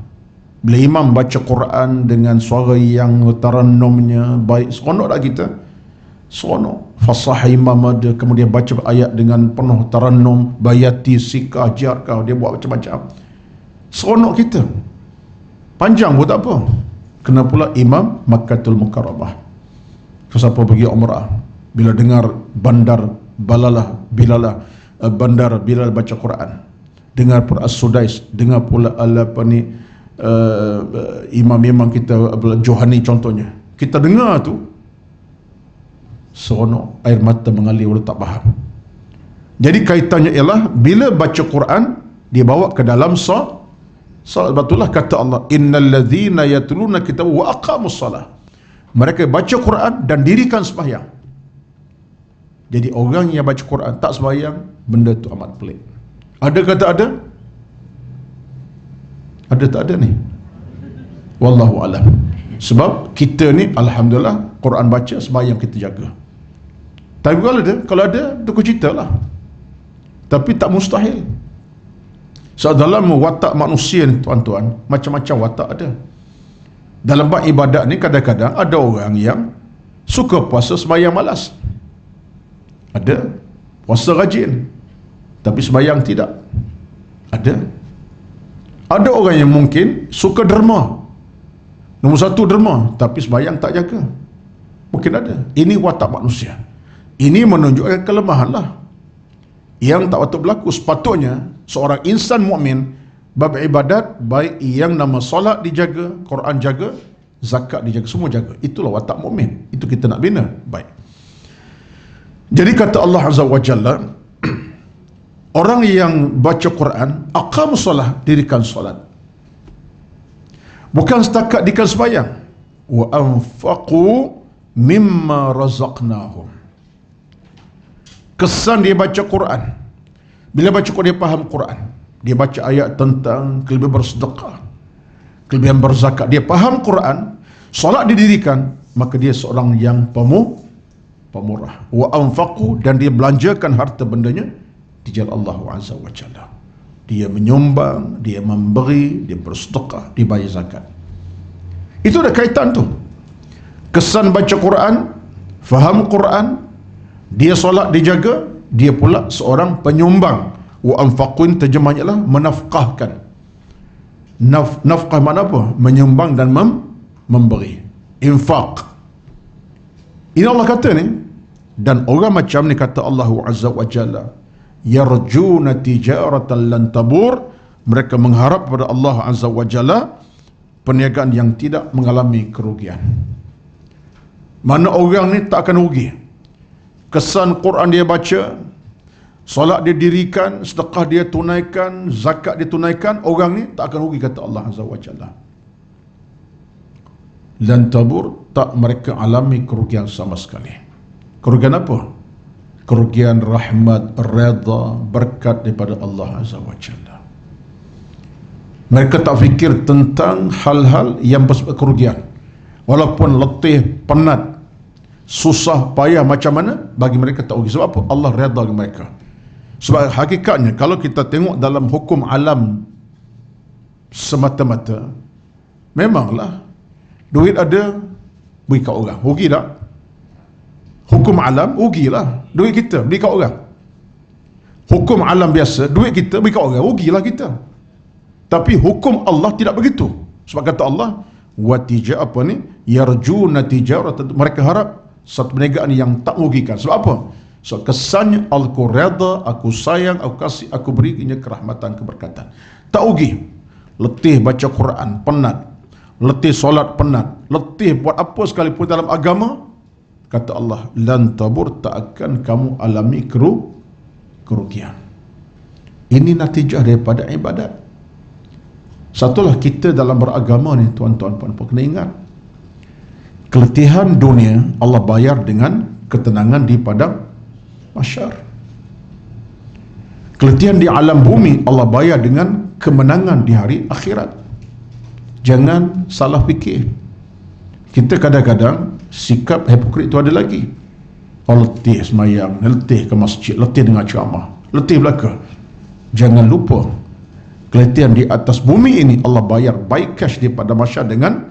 bila imam baca Quran dengan suara yang tarannumnya baik, seronok tak kita? Seronok. Fasah imam ada, kemudian baca ayat dengan penuh tarannum, bayati, sikah, jarkah, dia buat macam-macam. Seronok kita. Panjang pun tak apa. Kena pula imam Makkatul Mukarramah. Siapa pergi umrah, bila dengar bandar Bilalah bandar Bilal baca Quran, dengar pula As-Sudais, dengar pula imam-imam kita Johani contohnya, kita dengar tu, seronok, air mata mengalir walau tak faham. Jadi kaitannya ialah bila baca Quran dia bawa ke dalam salat. Betullah kata Allah, innal ladzina yatluna kitab wa aqamus salah. Mereka baca Quran dan dirikan sembahyang. Jadi orang yang baca Quran tak sembahyang, benda tu amat pelik. Ada kata ada? Ada tak ada ni? Wallahu alam. Sebab kita ni alhamdulillah Quran baca, sembahyang kita jaga. Tapi kalau ada tu cerita lah. Tapi tak mustahil. So dalam watak manusia ni tuan-tuan, macam-macam watak ada. Dalam bab ibadat ni kadang-kadang ada orang yang suka puasa sembahyang malas. Ada puasa rajin tapi sembahyang tidak. Ada orang yang mungkin suka derma. Nombor satu derma tapi sembahyang tak jaga. Mungkin ada. Ini watak manusia. Ini menunjukkan kelemahan lah. Yang tak patut berlaku. Sepatutnya seorang insan mukmin bab ibadat, baik yang nama solat dijaga, Quran jaga, zakat dijaga, semua jaga. Itulah watak mukmin. Itu kita nak bina. Baik. Jadi kata Allah Azza wa Jalla, orang yang baca Quran, aqamus solah, dirikan solat. Bukan setakat dirikan sembahyang. Wa anfaqu mimma razaqnahum. Kesan dia baca Quran. Bila baca Quran, dia faham Quran. Dia baca ayat tentang kelebihan bersedekah, kelebihan berzakat. Dia faham Quran, solat didirikan, maka dia seorang yang pemurah. Wa anfaqu, dan dia belanjakan harta bendanya di jalan Allah Azza wa Jalla. Dia menyumbang, dia memberi, dia bersedekah, dia bayar zakat. Itu ada kaitan tu. Kesan baca Quran, faham Quran, dia solat dijaga, dia pula seorang penyumbang. Wa anfaqun terjemahnya adalah menafkahkan. Nafkah makna apa? Menyumbang dan memberi. Infaq. Ini Allah kata ni. Dan orang macam ni kata Allah Azza wa Jalla, yarjuna tijaratan lan tabur. Mereka mengharap kepada Allah Azza wa Jalla perniagaan yang tidak mengalami kerugian. Mana orang ni tak akan rugi. Kesan Quran dia baca, solat dia dirikan, sedekah dia tunaikan, zakat dia tunaikan, orang ni tak akan rugi kata Allah Azza wa Jalla. Lan tabur, tak mereka alami kerugian sama sekali. Kerugian apa? Kerugian rahmat, redha, berkat daripada Allah Azza wa Jalla. Mereka tak fikir tentang hal-hal yang bersebut kerugian. Walaupun letih, penat, susah, payah macam mana, bagi mereka tak rugi. Sebab apa? Allah redha dengan mereka. Sebab hakikatnya kalau kita tengok dalam hukum alam semata-mata, memanglah duit ada, beri kat orang, rugi tak? Hukum alam, rugilah duit kita, beri kat orang. Hukum alam biasa, duit kita beri kat orang, rugilah kita. Tapi hukum Allah tidak begitu. Sebab kata Allah, apa ni? Yarjuna tijaratan, mereka harap satu perniagaan yang tak merugikan. Sebab apa? So kesannya aku redha, aku sayang, aku kasih, aku berinya kerahmatan, keberkatan. Tak rugi. Letih baca Quran, penat. Letih solat, penat. Letih buat apa sekalipun dalam agama, kata Allah, lan tabur, tak akan kamu alami kerugian. Ini natijah daripada ibadat. Satulah kita dalam beragama ni tuan-tuan puan-puan kena ingat, keletihan dunia Allah bayar dengan ketenangan di padang mahsyar. Keletihan di alam bumi Allah bayar dengan kemenangan di hari akhirat. Jangan salah fikir. Kita kadang-kadang sikap hipokrit itu ada lagi. Oh, letih semayang, letih ke masjid, letih dengan ceramah, letih belaka. Jangan lupa, keletihan di atas bumi ini Allah bayar baik cash di pada mahsyar dengan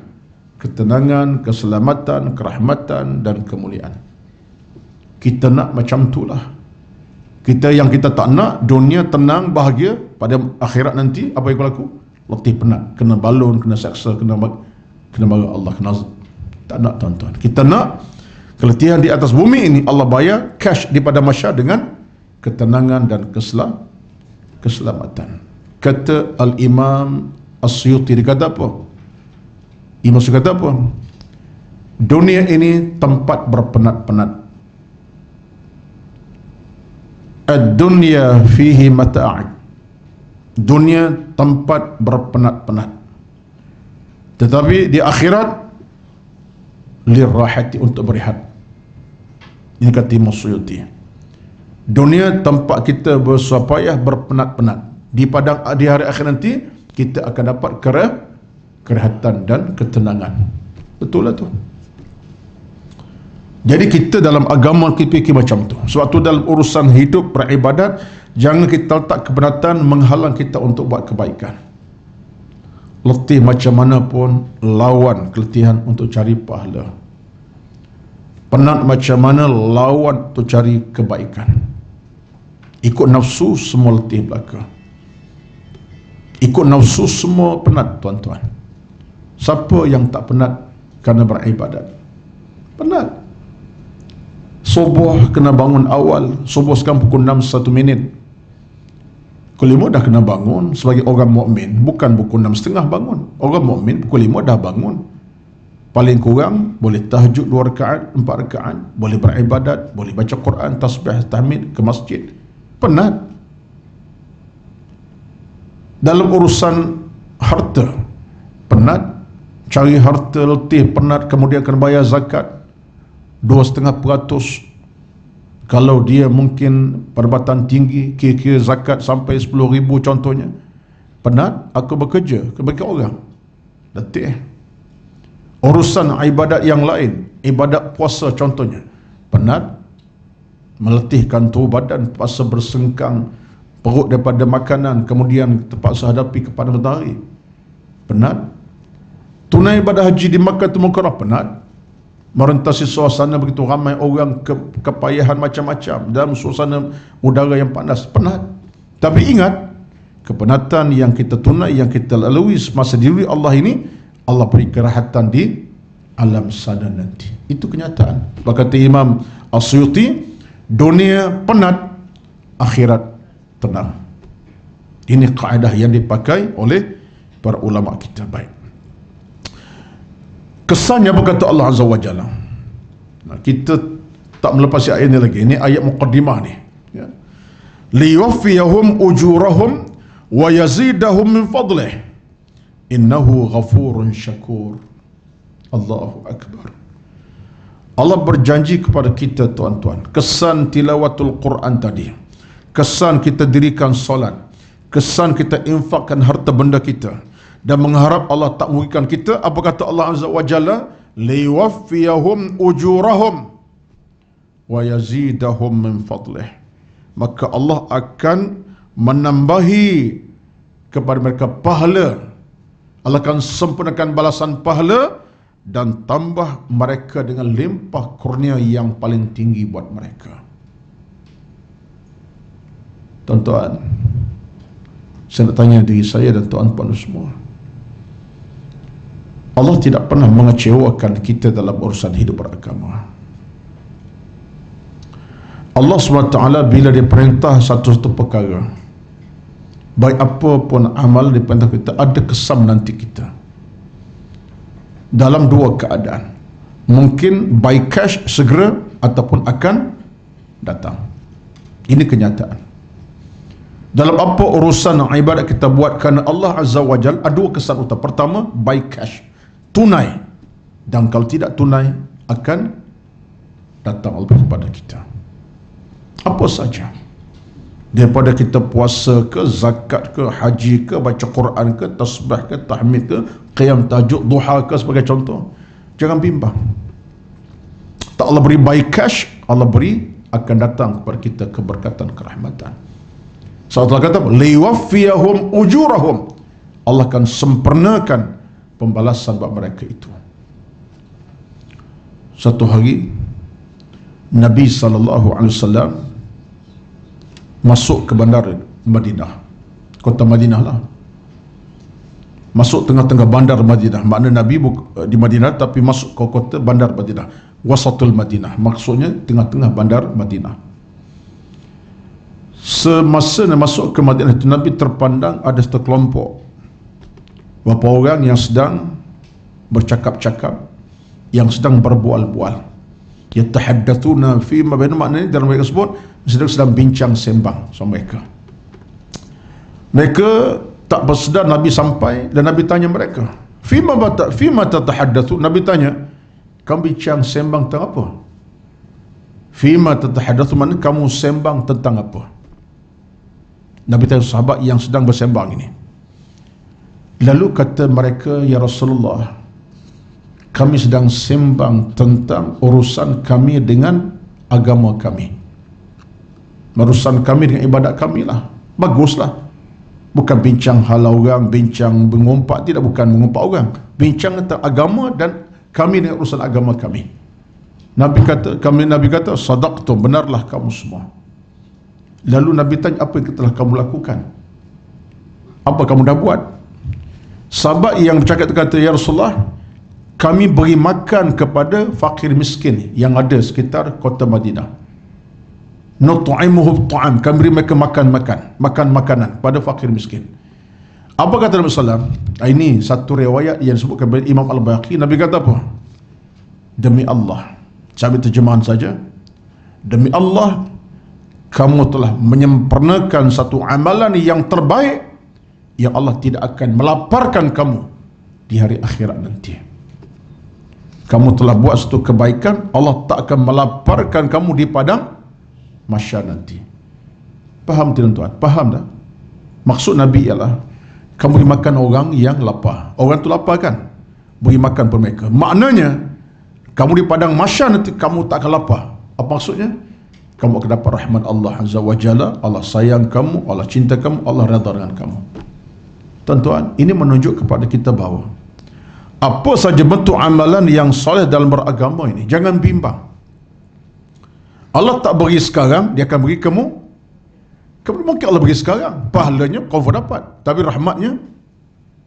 ketenangan, keselamatan, kerahmatan dan kemuliaan. Kita nak macam itulah. Yang kita tak nak dunia tenang, bahagia, pada akhirat nanti apa yang berlaku? Letih, penat, kena balon, kena seksa, kena marah Allah, kena tak nak tuan-tuan. Kita nak keletihan di atas bumi ini Allah bayar cash di pada mahsyar dengan ketenangan dan keselamatan. Kata Al-Imam As-Suyuti, dia kata apa? Imam Suyuti kata apa? Dunia ini tempat berpenat-penat, ad-dunya fihi mata'. Dunia tempat berpenat-penat, tetapi di akhirat lirahati, untuk berehat. Ini kata Imam Suyuti. Dunia tempat kita bersusah payah, berpenat-penat. Di hari akhir nanti kita akan dapat kerehatan dan ketenangan. Betul lah tu. Jadi kita dalam agama kita fikir macam tu. Sebab tu dalam urusan hidup beribadat, jangan kita letak kepenatan menghalang kita untuk buat kebaikan. Letih macam mana pun, lawan keletihan untuk cari pahala. Penat macam mana, lawan untuk cari kebaikan. Ikut nafsu semua letih belaka. Ikut nafsu semua penat, tuan-tuan. Siapa yang tak penat kerana beribadat? Penat. Subuh kena bangun awal. Subuh sekarang pukul 6 1 minit. Pukul 5 dah kena bangun sebagai orang mukmin. Bukan pukul 6.30 bangun. Orang mukmin pukul 5 dah bangun. Paling kurang boleh tahajud 2 rakaat, 4 rakaat, boleh beribadat, boleh baca Quran, tasbih, tahmid, ke masjid. Penat. Dalam urusan harta, penat. Cari harta letih, penat. Kemudian kena bayar zakat 2,5%. Kalau dia mungkin pendapatan tinggi, kira-kira zakat sampai 10,000 contohnya. Penat, aku bekerja bagi orang. Letih. Urusan ibadat yang lain, ibadat puasa contohnya. Penat, meletihkan tubuh badan, terpaksa bersengkang perut daripada makanan, kemudian terpaksa hadapi kepada matahari. Penat. Tunai ibadah haji di Makkah tu Mukarramah, penat. Merentasi suasana begitu ramai orang, kepayahan macam-macam dalam suasana udara yang panas, penat. Tapi ingat, kepenatan yang kita tunai, yang kita lalui semasa diri Allah ini, Allah beri kerahatan di alam sana nanti. Itu kenyataan. Berkata Imam As-Suyuti, dunia penat, akhirat tenang. Ini kaedah yang dipakai oleh para ulama kita. Baik. Kesannya berkata Allah Azza wa Jalla. Kita tak melepasi ayat ini lagi. Ini ayat muqaddimah ni. Ya. Liyuwaffiyahum ujurahum wa yazidahum min fadlih. Innahu ghafurun syakur. Allahu Akbar. Allah berjanji kepada kita, tuan-tuan, kesan tilawatul Quran tadi, kesan kita dirikan solat, kesan kita infakkan harta benda kita, dan mengharap Allah tak merugikan kita. Apa kata Allah Azza wa Jalla? Liwaffiyahum ujurahum wa yazidahum min fadlih. Maka Allah akan menambahi kepada mereka pahala. Allah akan sempurnakan balasan pahala dan tambah mereka dengan limpah kurnia yang paling tinggi buat mereka. Tuan-tuan, saya nak tanya diri saya dan tuan-tuan semua, Allah tidak pernah mengecewakan kita dalam urusan hidup beragama. Allah SWT bila dia perintah satu-satu perkara, baik apa pun amal diperintah kita, ada kesan nanti kita dalam dua keadaan. Mungkin by cash segera ataupun akan datang. Ini kenyataan. Dalam apa urusan ibadat kita buat kerana Allah Azza wa Jalla, ada dua kesan utama. Pertama, by cash, tunai. Dan kalau tidak tunai, akan datang Allah kepada kita. Apa saja, daripada kita puasa ke, zakat ke, haji ke, baca Quran ke, tasbih ke, tahmid ke, qiyam tahajud, duha ke, sebagai contoh. Jangan bimbang. Tak Allah beri by cash, Allah beri akan datang kepada kita keberkatan, kerahmatan. So Allah kata, liwaffiyahum ujurahum. Allah akan sempurnakan pembalasan buat mereka itu. Satu hari Nabi SAW masuk ke bandar Madinah, kota Madinah lah. Masuk tengah-tengah bandar Madinah. Makna Nabi di Madinah tapi masuk ke kota bandar Madinah, wasatul Madinah, maksudnya tengah-tengah bandar Madinah. Semasa masuk ke Madinah itu, Nabi terpandang ada satu kelompok beberapa orang yang sedang bercakap-cakap, yang sedang berbual-bual. Yatahaddatsuna fi ma bainahum, maknanya dalam mereka sebut sedang bincang sembang sama mereka. Mereka tak bersedar Nabi sampai dan Nabi tanya mereka, fima tatahaddatsu. Nabi tanya, kamu bincang sembang tentang apa? Fima tatahaddatsu, maknanya kamu sembang tentang apa? Nabi tanya sahabat yang sedang bersembang ini. Lalu kata mereka, ya Rasulullah, kami sedang sembang tentang urusan kami dengan agama kami, urusan kami dengan ibadat kami lah. Baguslah, bukan bincang hal orang, bincang mengumpat, tidak, bukan mengumpat orang, bincang tentang agama dan kami dengan urusan agama kami. Nabi kata, sadaqtum, benarlah kamu semua. Lalu Nabi tanya, apa yang telah kamu lakukan? Apa kamu dah buat? Sahabat yang bercakap kata, ya Rasulullah, kami beri makan kepada fakir miskin yang ada sekitar kota Madinah. Nut'imuhu ta'am, kami beri mereka makan makanan pada fakir miskin. Apa kata Nabi sallallahu alaihi wasallam? Ini satu riwayat yang disebutkan oleh Imam Al-Baqi. Nabi kata apa? Demi Allah, saya ambil terjemahan saja. Demi Allah, kamu telah menyempurnakan satu amalan yang terbaik yang Allah tidak akan melaparkan kamu di hari akhirat nanti. Kamu telah buat satu kebaikan, Allah tak akan melaparkan kamu di padang mahsyar nanti. Faham tuan-tuan? Faham tak? Maksud Nabi ialah kamu beri makan orang yang lapar. Orang tu lapar kan? Beri makan per mereka. Maknanya kamu di padang mahsyar nanti kamu tak akan lapar. Apa maksudnya? Kamu akan dapat rahmat Allah Azza wa Jalla. Allah sayang kamu, Allah cinta kamu, Allah redha dengan kamu. Tuan-tuan, ini menunjuk kepada kita bahawa apa saja bentuk amalan yang soleh dalam beragama ini, jangan bimbang. Allah tak beri sekarang, dia akan beri kamu. Mungkin Allah beri sekarang, pahalanya kau dapat, tapi rahmatnya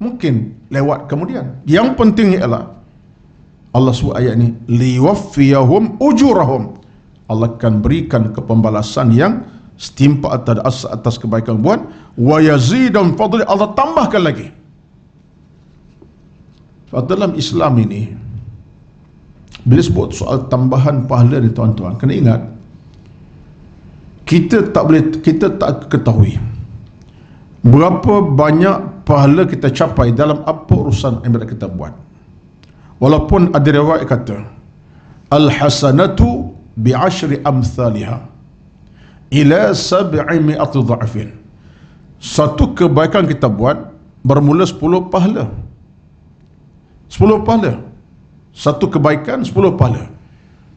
mungkin lewat kemudian. Yang penting ialah Allah sebut ayat ini, liwaffiyahum ujurahum, Allah akan berikan kepembalasan yang setimpal atas kebaikan buat, wa yazidum fadli, Allah tambahkan lagi. Dalam Islam ini, bila sebut soal tambahan pahala ni tuan-tuan, kena ingat, kita tak ketahui berapa banyak pahala kita capai dalam apa urusan ibadat kita buat. Walaupun ada riwayat kata, al-hasanatu bi'ashri amthaliha ila 700 dha'fin. Satu kebaikan kita buat bermula 10 pahala. 10 pahala. Satu kebaikan 10 pahala.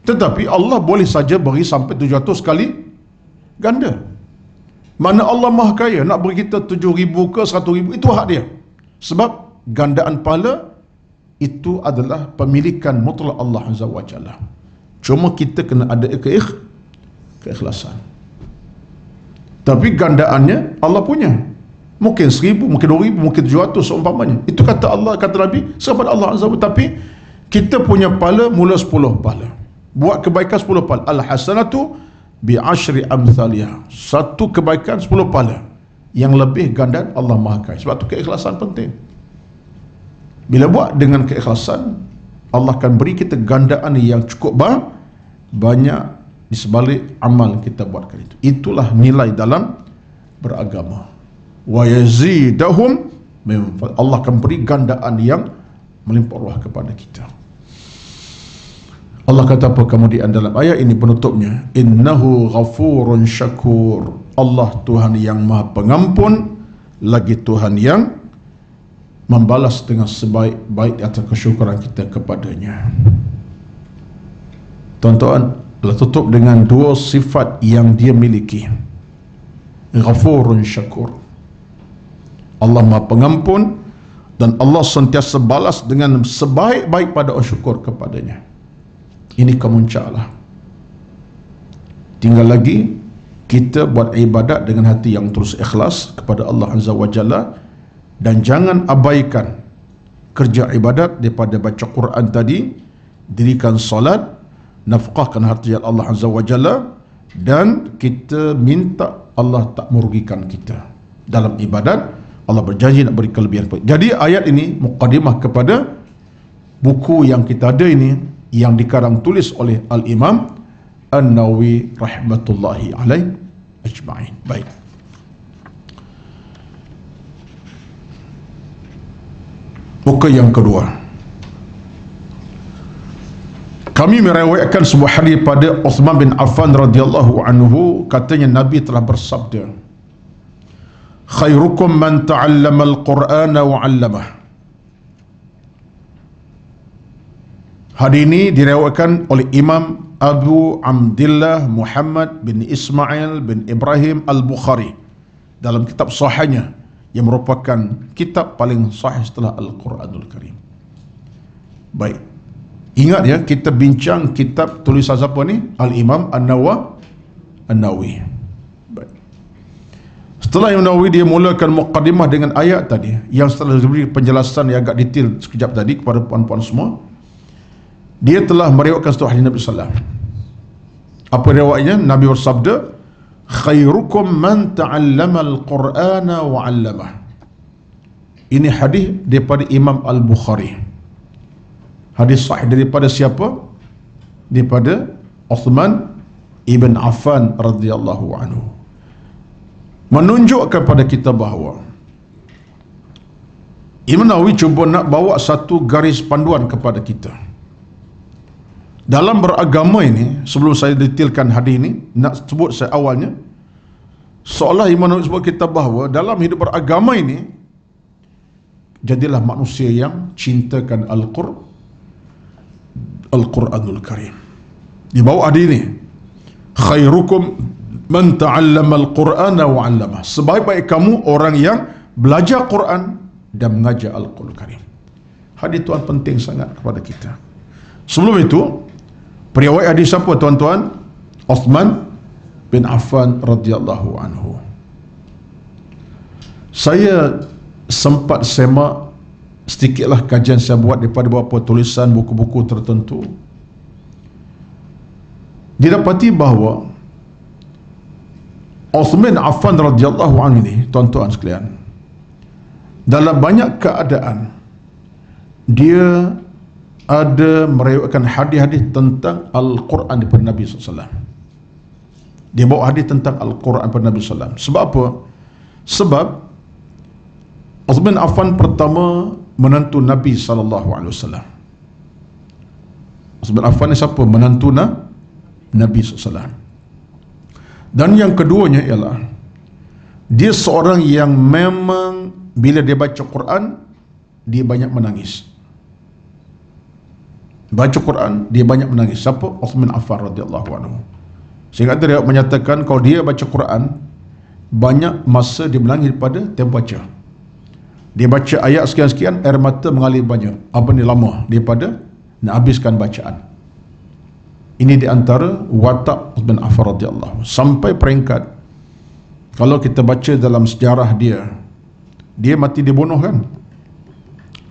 Tetapi Allah boleh saja beri sampai 700 kali ganda. Mana Allah Maha Kaya, nak beri kita 7,000 ke 100,000, itu hak dia. Sebab gandaan pahala itu adalah pemilikan mutlak Allah Azza wa Jalla. Cuma kita kena ada keikhlasan. Tapi gandaannya Allah punya. Mungkin 1,000, mungkin 2,000, mungkin 700 seumpamanya. Itu kata Allah, kata Nabi, sahabat Allah Azza wa Jalla. Tapi kita punya pahala mula 10 pahala. Buat kebaikan 10 pahala. Al-hasanatu bi'ashri amthaliha. Satu kebaikan 10 pahala. Yang lebih gandaan Allah Maha Kaya. Sebab tu keikhlasan penting. Bila buat dengan keikhlasan, Allah akan beri kita gandaan yang cukup banyak di sebalik amal kita buatkan itu. Itulah nilai dalam beragama. Wa yazidahum, Allah akan beri gandaan yang melimpah ruah kepada kita. Allah kata apa kemudian dalam ayat ini penutupnya, innahu ghafurun syakur. Allah Tuhan yang Maha Pengampun, lagi Tuhan yang membalas dengan sebaik-baik atas kesyukuran kita kepadanya. Tuan-tuan, Allah tutup dengan dua sifat yang dia miliki. Ghafurun syakur. Allah Maha Pengampun dan Allah sentiasa balas dengan sebaik-baik pada orang syukur kepadanya. Ini kemuncak lah. Tinggal lagi kita buat ibadat dengan hati yang terus ikhlas kepada Allah Azza wa Jalla, dan jangan abaikan kerja ibadat daripada baca Quran tadi, dirikan solat, nafkahkan harta Allah Azza wa Jalla, dan kita minta Allah tak merugikan kita dalam ibadat. Allah berjanji nak beri kelebihan. Jadi ayat ini muqaddimah kepada buku yang kita ada ini, yang dikarang tulis oleh Al-Imam An-Nawawi rahmatullahi alaih ajma'in. Baik. Muka yang kedua, kami meriwayatkan sebuah hadis pada Uthman bin Affan radhiyallahu anhu, katanya Nabi telah bersabda, khairukum man ta'allama al-Qur'ana wa 'allamah. Hadis ini diriwayatkan oleh Imam Abu Abdillah Muhammad bin Ismail bin Ibrahim Al-Bukhari dalam kitab sahihnya yang merupakan kitab paling sahih setelah Al-Quranul Karim. Baik, ingat ya, kita bincang kitab tulisan siapa ni? Al-Imam An-Nawawi. Baik. Setelah Imam Nawawi dia mulakan muqaddimah dengan ayat tadi, yang setelah diberi penjelasan yang agak detail sekejap tadi kepada puan-puan semua, dia telah meriwayatkan satu hadis Nabi sallallahu alaihi wasallam. Apa riwayatnya? Nabi bersabda, khairukum man ta'allama al-Qur'ana wa 'allamah. Ini hadis daripada Imam Al-Bukhari. Hadis sahih daripada siapa? Daripada Uthman ibn Affan radhiyallahu anhu. Menunjukkan kepada kita bahawa Imam Nawawi cuba nak bawa satu garis panduan kepada kita. Dalam beragama ini, sebelum saya detailkan hadis ini, nak sebut saya awalnya, seolah Imam Nawawi sebut kita bahawa dalam hidup beragama ini, jadilah manusia yang cintakan Al-Quranul Karim. Di bawah hadis ini, khairukum man ta'allama al-Qur'ana wa 'allamah. Sebaik-baik kamu orang yang belajar Quran dan mengajar Al-Quranul Karim. Hadis tuan penting sangat kepada kita. Sebelum itu, periwayat hadis siapa tuan-tuan? Uthman bin Affan radhiyallahu anhu. Saya sempat semak sedikitlah kajian saya buat daripada beberapa tulisan buku-buku tertentu. Didapati bahawa Uthman bin Affan radhiyallahu anhu ini, tuan-tuan sekalian, dalam banyak keadaan dia ada meriwayatkan hadis-hadis tentang Al-Quran daripada Nabi SAW. Dia bawa hadis tentang Al-Quran daripada Nabi SAW. Sebab apa? Sebab Uthman bin Affan pertama menantu Nabi SAW. Uthman bin Affan ni siapa? Menantu Nabi SAW. Dan yang keduanya ialah dia seorang yang memang bila dia baca Quran, dia banyak menangis. Baca Quran, dia banyak menangis. Siapa? Uthman bin Affan radhiyallahu anhu. Sehingga dia menyatakan kalau dia baca Quran, banyak masa dia menangis pada tempoh baca. Dia baca ayat sekian-sekian, air mata mengalir banyak. Apa ni lama daripada nak habiskan bacaan. Ini di antara watak Uthman bin Affan radhiyallahu anhu. Sampai peringkat kalau kita baca dalam sejarah dia mati dibunuh kan.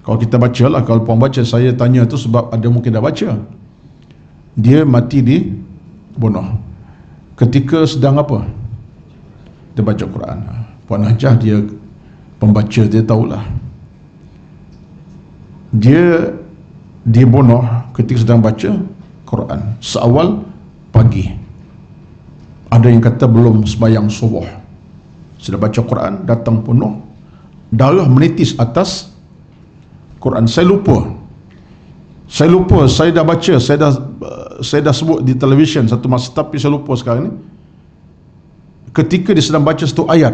Kalau kita baca lah, kalau puan baca, saya tanya tu sebab ada mungkin dah baca. Dia mati dibunuh ketika sedang apa? Dia baca Quran. Puan Hajah dia pembaca, dia tahulah. Dia dibunuh ketika sedang baca Quran seawal pagi. Ada yang kata belum sembahyang subuh, sudah baca Quran, datang penuh, darah menitis atas Quran. Saya lupa, saya dah baca, saya dah sebut di televisyen satu masa, tapi saya lupa sekarang ni. Ketika dia sedang baca satu ayat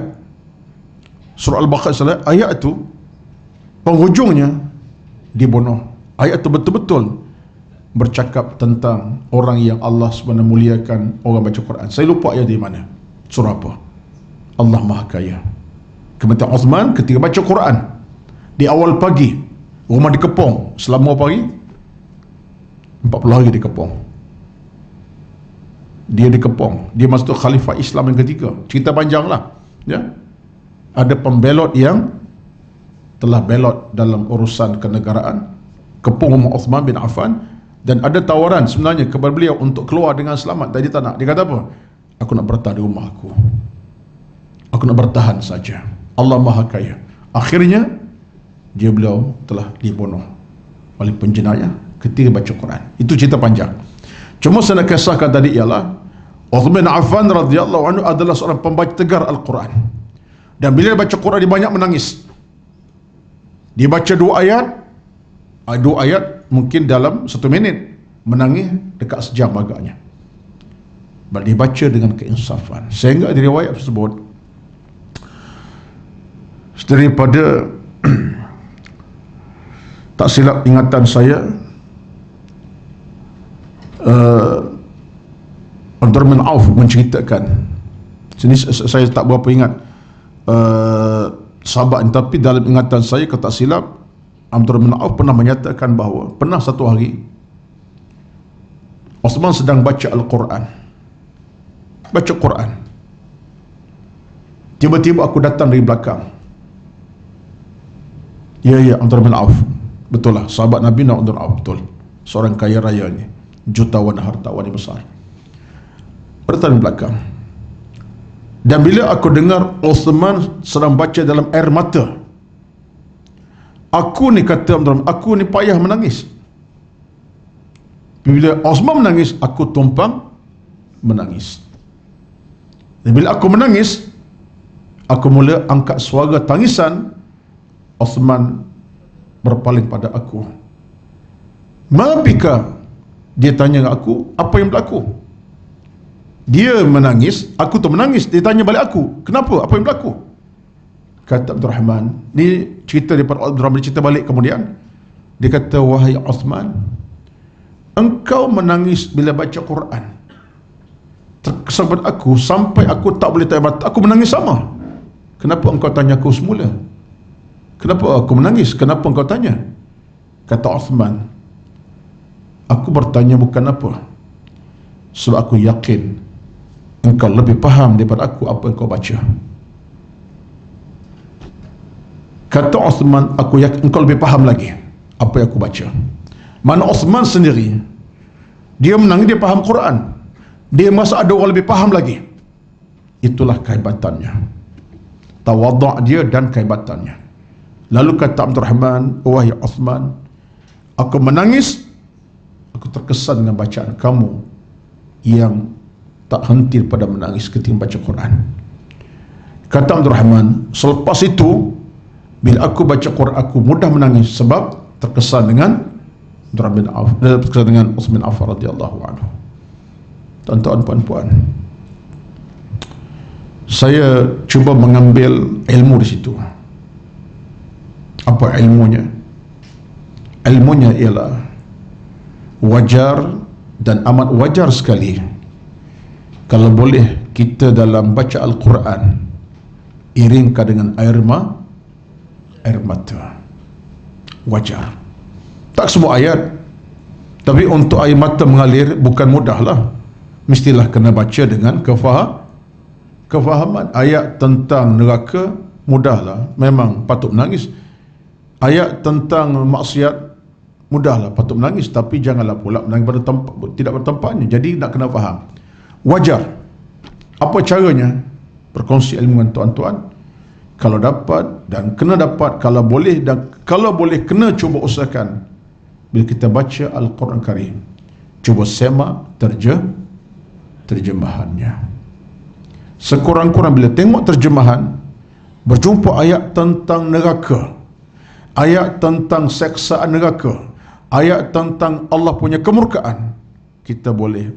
surah Al-Baqarah, ayat itu penghujungnya dibunuh. Ayat itu betul-betul bercakap tentang orang yang Allah SWT muliakan orang baca Quran. Saya lupa ayat di mana, surah apa. Allah Maha Kaya. Kemudian Uthman ketika baca Quran di awal pagi, rumah dikepung selama pagi 40 hari dikepung. Dia dikepung, dia masuk khalifah Islam yang ketiga. Cerita panjang lah ya. Ada pembelot yang telah belot dalam urusan kenegaraan, kepung rumah Uthman bin Affan, dan ada tawaran sebenarnya kepada beliau untuk keluar dengan selamat. Tadi tak nak. Dia kata apa? Aku nak bertahan di rumah aku nak bertahan saja. Allah Maha Kaya. Akhirnya beliau telah dibunuh oleh penjenayah ketika baca Quran. Itu cerita panjang. Cuma saya nak kisahkan tadi ialah Uthman bin Affan radhiyallahu anhu adalah seorang pembaca tegar Al-Quran. Dan bila dia baca Quran, dia banyak menangis. Dia baca dua ayat mungkin dalam 1 minit, menangis dekat sejam agaknya. Dia baca dengan keinsafan. Sehingga di riwayat tersebut, daripada tak silap ingatan saya, Abdurrahman bin Auf menceritakan, sini saya tak berapa ingat sahabat ini, tapi dalam ingatan saya, kalau tak silap, Abdurrahman bin Auf pernah menyatakan bahawa pernah satu hari Osman sedang baca Al-Quran, tiba-tiba aku datang dari belakang. Ya, Abdurrahman bin Auf, betul lah, sahabat Nabi Abdurrahman bin Auf, betul, seorang kaya raya ni, jutawan hartawan yang besar, datang di belakang. Dan bila aku dengar Osman sedang baca dalam air mata, aku ni, kata Abdurrahman, aku ni payah menangis. Bila Osman menangis, aku tumpang menangis. Dan bila aku menangis, aku mula angkat suara tangisan. Osman berpaling pada aku. Mabika? Dia tanya aku, apa yang berlaku? Dia menangis, aku tu menangis. Dia tanya balik aku, kenapa? Apa yang berlaku? Kata Abdurrahman, ni cerita daripada Abdurrahman, dia cerita balik kemudian. Dia kata, wahai Osman, engkau menangis bila baca Quran. Terkesan pada aku sampai aku tak boleh tahan mata. Aku menangis sama. Kenapa engkau tanya aku semula? Kenapa aku menangis? Kenapa engkau tanya? Kata Osman, aku bertanya bukan apa, sebab aku yakin engkau lebih faham daripada aku apa yang kau baca. Kata Osman, aku yakin engkau lebih faham lagi apa yang aku baca. Mana Osman sendiri, dia menangis, dia faham Quran, dia masa ada orang lebih faham lagi. Itulah kehebatannya, tawadhu' dia dan kehebatannya. Lalu kata Abdurrahman, wahai Osman, aku menangis, aku terkesan dengan bacaan kamu yang tak henti pada menangis ketika baca Quran. Kata Abdurrahman, selepas itu bila aku baca Quran, aku mudah menangis sebab terkesan dengan Abdurrahman bin Auf, terkesan dengan Utsman bin Affan radhiyallahu anhu. Tuan-tuan, puan-puan, saya cuba mengambil ilmu di situ. Apa ilmunya? Ilmunya ialah wajar dan amat wajar sekali kalau boleh kita dalam baca Al-Quran iringkan dengan air mata. Wajar. Tak semua ayat, tapi untuk air mata mengalir bukan mudahlah. Mestilah kena baca dengan kefahaman. Ayat tentang neraka mudahlah, memang patut menangis. Ayat tentang maksiat mudahlah, patut menangis, tapi janganlah pula menangis pada tempat, tidak bertempatnya. Jadi nak kena faham. Wajar. Apa caranya? Berkongsi ilmu dengan tuan-tuan. Kalau dapat dan kena dapat, kalau boleh dan kalau boleh kena cuba usahakan bila kita baca Al-Quran Karim, cuba semak terjemahannya. Sekurang-kurang bila tengok terjemahan, berjumpa ayat tentang neraka, ayat tentang seksaan neraka, ayat tentang Allah punya kemurkaan, kita boleh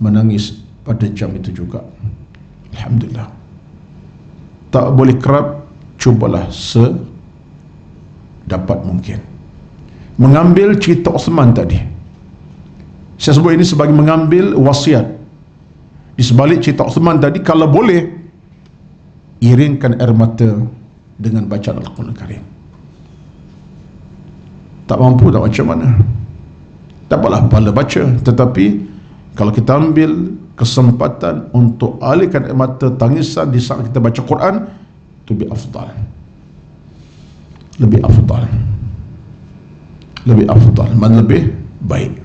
menangis pada jam itu juga. Alhamdulillah. Tak boleh kerap, cubalah sedapat mungkin mengambil cerita Osman tadi. Saya sebut ini sebagai mengambil wasiat. Di sebalik cerita Osman tadi, kalau boleh iringkan air mata dengan bacaan Al-Quran Karim. Tak mampu, tak macam mana, tak apalah, pahala baca. Tetapi kalau kita ambil kesempatan untuk alihkan air mata tangisan di saat kita baca Quran, itu lebih afdal. Lebih afdal, mana lebih baik.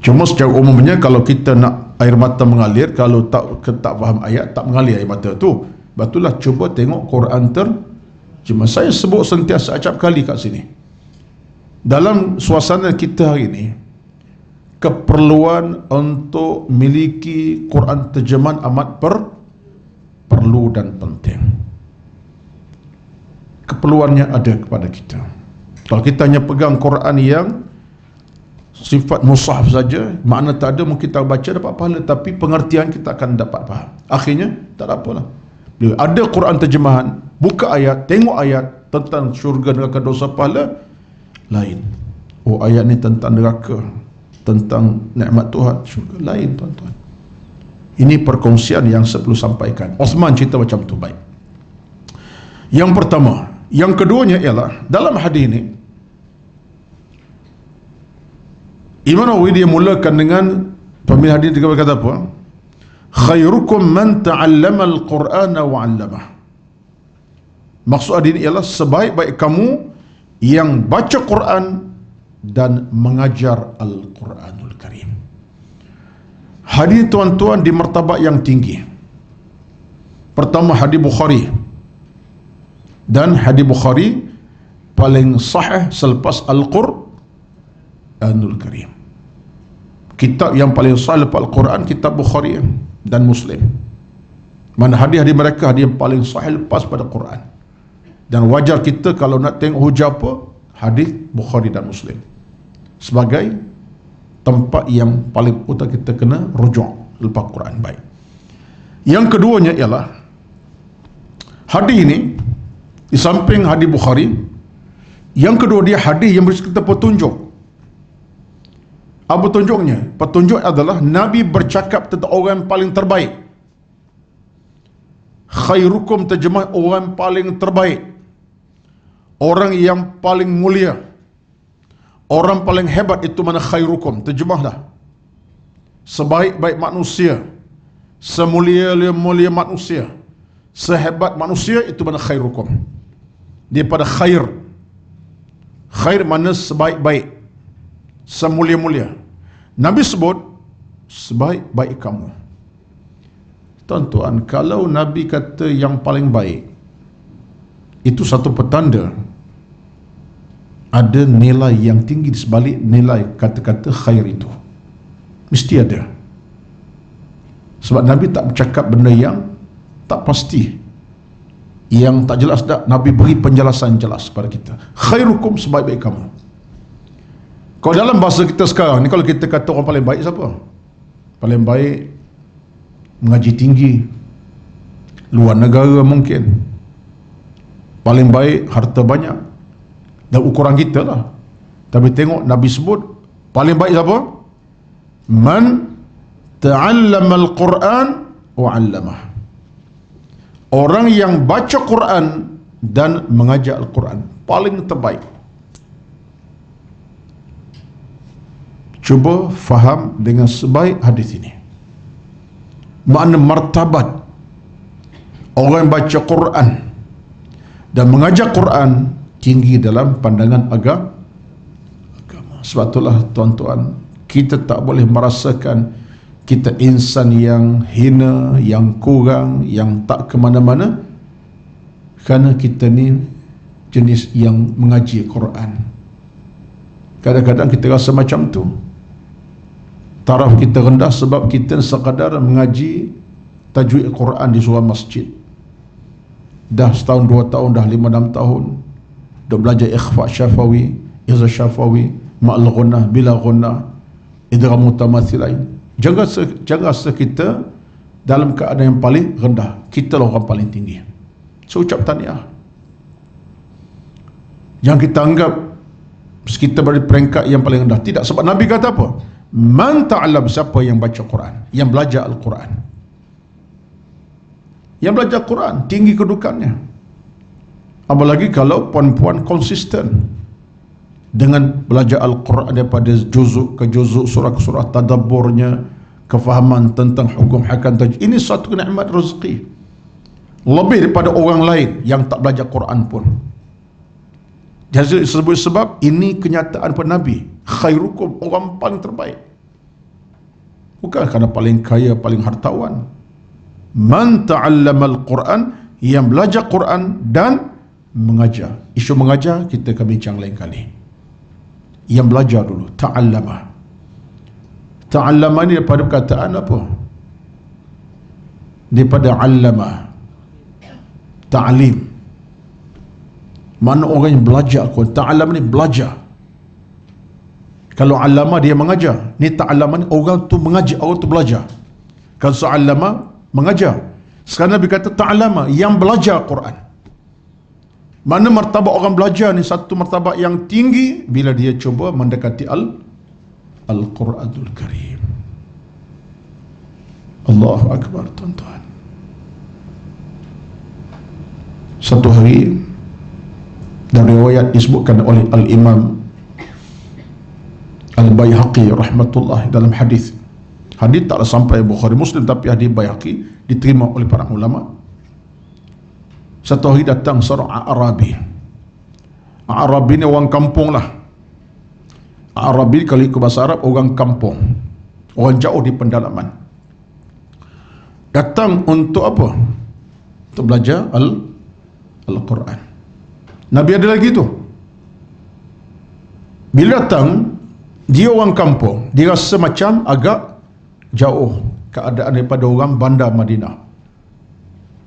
Cuma secara umumnya kalau kita nak air mata mengalir, kalau tak faham ayat, tak mengalir air mata tu, betullah cuba tengok Quran terjemah. Saya sebut sentiasa acap kali kat sini, dalam suasana kita hari ini, keperluan untuk miliki Quran terjemahan amat perlu dan penting. Keperluannya ada kepada kita. Kalau kita hanya pegang Quran yang sifat mushaf saja, makna tak ada, mungkin kita baca dapat pahala, tapi pengertian kita akan dapat faham. Akhirnya tak ada apalah. Bila ada Quran terjemahan, buka ayat, tengok ayat tentang syurga, neraka, dosa, pahala, lain. Oh, ayat ni tentang neraka, tentang nikmat Tuhan, syurga, lain tuan-tuan. Ini perkongsian yang saya perlu sampaikan. Osman cerita macam tu, baik. Yang pertama. Yang keduanya ialah dalam hadis ini, Imam Nawawi dia mulakan dengan pemilik hadis dia berkata apa? Khairukum man ta'allama al-Qur'ana wa 'allamah. Maksud hadis ini ialah sebaik-baik kamu yang baca Quran dan mengajar Al-Quranul Karim. Hadis tuan-tuan di martabat yang tinggi. Pertama, hadis Bukhari. Dan hadis Bukhari paling sahih selepas Al-Quranul Karim. Kitab yang paling sahih lepas Al-Quran, kitab Bukhari dan Muslim. Mana hadis-hadis mereka hadis yang paling sahih lepas pada Quran. Dan wajar kita kalau nak tengok hujah apa, hadis Bukhari dan Muslim sebagai tempat yang paling utama kita kena rujuk lepas Quran. Baik. Yang keduanya ialah hadis ini di samping hadis Bukhari, yang kedua dia hadis yang beri kita petunjuk. Apa petunjuknya? Petunjuk adalah Nabi bercakap tentang orang yang paling terbaik. Khairukum terjemah orang paling terbaik, orang yang paling mulia, orang paling hebat, itu mana khairukum, terjemahlah. Sebaik-baik manusia, semulia-mulia manusia, sehebat manusia, itu mana khairukum. Daripada khair, khair mana sebaik-baik, semulia-mulia. Nabi sebut sebaik-baik kamu. Tuan-tuan, kalau Nabi kata yang paling baik, itu satu petanda ada nilai yang tinggi di sebalik nilai kata-kata khair itu. Mesti ada. Sebab Nabi tak bercakap benda yang tak pasti, yang tak jelas. Tak, Nabi beri penjelasan jelas kepada kita. Khairukum, sebaik-baik kamu. Kalau dalam bahasa kita sekarang ni, kalau kita kata orang paling baik siapa? Paling baik mengaji tinggi, luar negara mungkin. Paling baik harta banyak. Dan ukuran kita lah. Tapi tengok Nabi sebut paling baik siapa? Man ta'allama al-Quran wa 'allamah. Orang yang baca Quran dan mengajar Al-Quran, paling terbaik. Cuba faham dengan sebaik hadis ini. Makna martabat orang yang baca Quran dan mengajar Quran tinggi dalam pandangan agama. Sebab itulah tuan-tuan, kita tak boleh merasakan kita insan yang hina, yang kurang, yang tak ke mana-mana, kerana kita ni jenis yang mengaji Quran. Kadang-kadang kita rasa macam tu. Taraf kita rendah sebab kita sekadar mengaji tajwid Quran di surah masjid. Dah setahun, 2 tahun, dah 5-6 tahun dah belajar ikhfa syafawi, izah syafawi, ma'al ghunnah, bila ghunnah, idgham mutamathilain. Jangan rasa kita dalam keadaan yang paling rendah. Kita lah orang paling tinggi. So ucap tahniah. Jangan kita anggap kita berada di peringkat yang paling rendah. Tidak, sebab Nabi kata apa? Man ta'allam, siapa yang baca Quran, yang belajar Al-Quran. Yang belajar Quran, tinggi kedudukannya. Apalagi kalau puan-puan konsisten dengan belajar Al-Quran daripada juzuk ke juzuk, surah ke surah, tadabburnya, kefahaman tentang hukum hakam tajwid. Ini satu nikmat rezeki lebih daripada orang lain yang tak belajar Quran pun. Jadi sebab ini kenyataan pada Nabi, khairukum, orang paling terbaik. Bukan kerana paling kaya, paling hartawan. Man ta'allama al-Quran, yang belajar Quran dan mengajar. Isu mengajar kita akan bincang lain kali. yang belajar dulu. Ta'allama. Ta'allama ni daripada perkataan apa? Daripada allama, ta'lim. Mana orang yang belajar Quran. Ta'allama ni belajar. Kalau allama dia mengajar, ni ta'allama ni orang tu mengajar, orang tu belajar. Kalau allama mengajar. Sekarang Nabi kata ta'allama, yang belajar Quran. Mana martabat orang belajar ni satu martabat yang tinggi bila dia cuba mendekati Al-Quranul Karim. Allahu Akbar, tuan-tuan. Satu hari dari riwayat disebutkan oleh Al-Imam Al-Baihaqi rahmatullah dalam hadis. Hadis taklah sampai Bukhari Muslim, tapi hadis Baihaqi diterima oleh para ulama. Satu hari datang seorang Arabi. Arabi ni orang kampung lah. Arabi kalau ikut bahasa Arab orang kampung, orang jauh di pendalaman. Datang untuk apa? Untuk belajar Al-Quran. Nabi ada lagi tu. Bila datang, dia orang kampung, dia rasa macam agak jauh keadaan daripada orang bandar Madinah.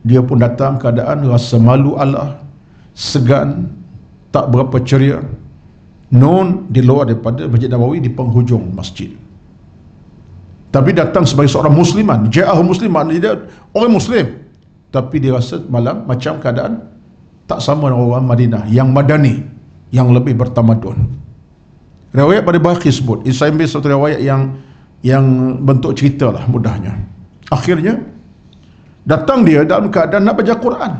Dia pun datang keadaan rasa malu Allah, segan, tak berapa ceria. Non di luar daripada Masjid Nabawi, di penghujung masjid. Tapi datang sebagai seorang musliman, ja'ah musliman, dia orang muslim, tapi dia rasa malam macam keadaan tak sama dengan orang Madinah yang madani, yang lebih bertamadun. Riwayat pada Baihaqi sebut, saya ambil satu riwayat yang bentuk cerita lah mudahnya. Akhirnya datang dia dalam keadaan nak baca Quran.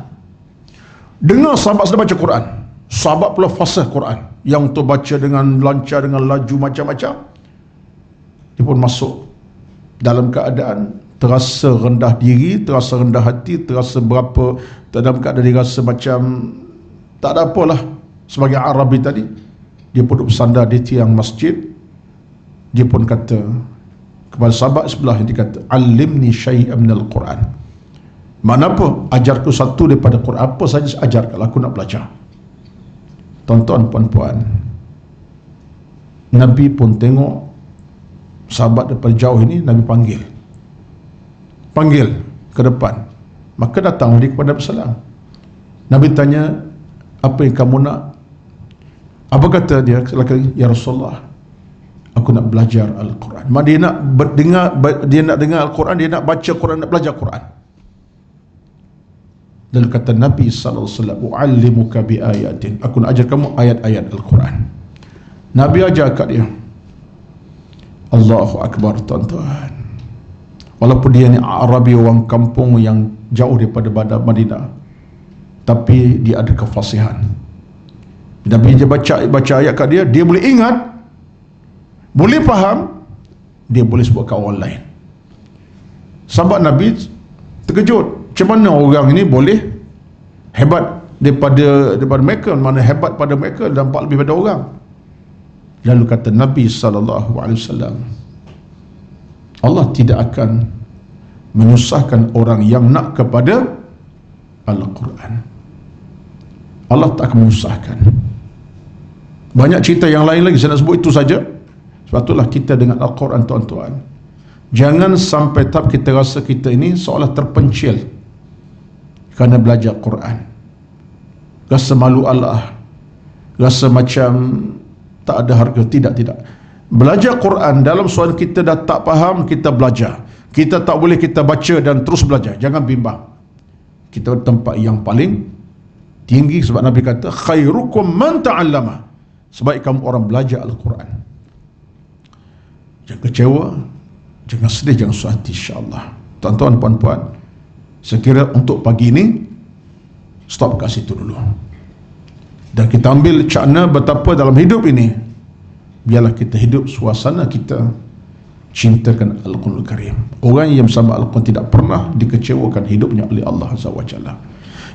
Dengar sahabat sedang baca Quran. Sahabat pula fasih Quran, yang tu baca dengan lancar, dengan laju macam-macam. Dia pun masuk dalam keadaan terasa rendah diri, terasa rendah hati, terasa berapa, dalam keadaan dia rasa macam tak ada apalah. Sebagai Arabi tadi, dia pun duduk bersandar di tiang masjid. Dia pun kata kepada sahabat sebelah, dia kata, "Alimni syai'an minal Quran." Mana apa? Ajarku satu daripada Quran. Apa saja ajar kalau aku nak belajar. Tuan-tuan, puan-puan, Nabi pun tengok sahabat daripada jauh ini. Nabi panggil ke depan. Maka datanglah dia kepada Nabi SAW. Nabi tanya, apa yang kamu nak? Apa kata dia? Ya Rasulullah, aku nak belajar Al-Quran. Dia nak dengar Al-Quran, dia nak baca Quran, nak belajar Quran. Dan kata Nabi SAW, "U'allimuka bi ayatin." Aku nak ajar kamu ayat-ayat Al-Quran. Nabi ajar kat dia. Allahu Akbar, tuan-tuan. Walaupun dia ni Arabi, orang kampung yang jauh daripada Madinah, tapi dia ada kefasihan. Nabi dia baca ayat kat dia, dia boleh ingat, boleh faham, dia boleh sebut kat orang lain. Sahabat Nabi terkejut, macam mana orang ini boleh hebat daripada mereka, mana hebat pada mereka, nampak lebih pada orang. Lalu kata Nabi SAW, Allah tidak akan menyusahkan orang yang nak kepada Al-Quran. Allah tak akan menyusahkan. Banyak cerita yang lain lagi, saya nak sebut itu saja. Sebab itulah kita dengan Al-Quran, tuan-tuan, jangan sampai tahap kita rasa kita ini seolah terpencil kerana belajar Quran. Rasa malu Allah, rasa macam tak ada harga. Tidak. Belajar Quran dalam soal kita dah tak faham, kita belajar. Kita tak boleh kita baca dan terus belajar. Jangan bimbang. Kita tempat yang paling tinggi, sebab Nabi kata, "Khairukum man ta'allama." Sebaik kamu orang belajar Al-Quran. Jangan kecewa, jangan sedih, jangan susah hati, insya-Allah. Tuan-tuan, puan-puan, saya kira untuk pagi ini stop kat situ dulu. Dan kita ambil cakna betapa dalam hidup ini, biarlah kita hidup suasana kita cintakan Al-Quranul Karim. Orang yang bersama Al-Quran tidak pernah dikecewakan hidupnya oleh Allah Azza wa Jalla.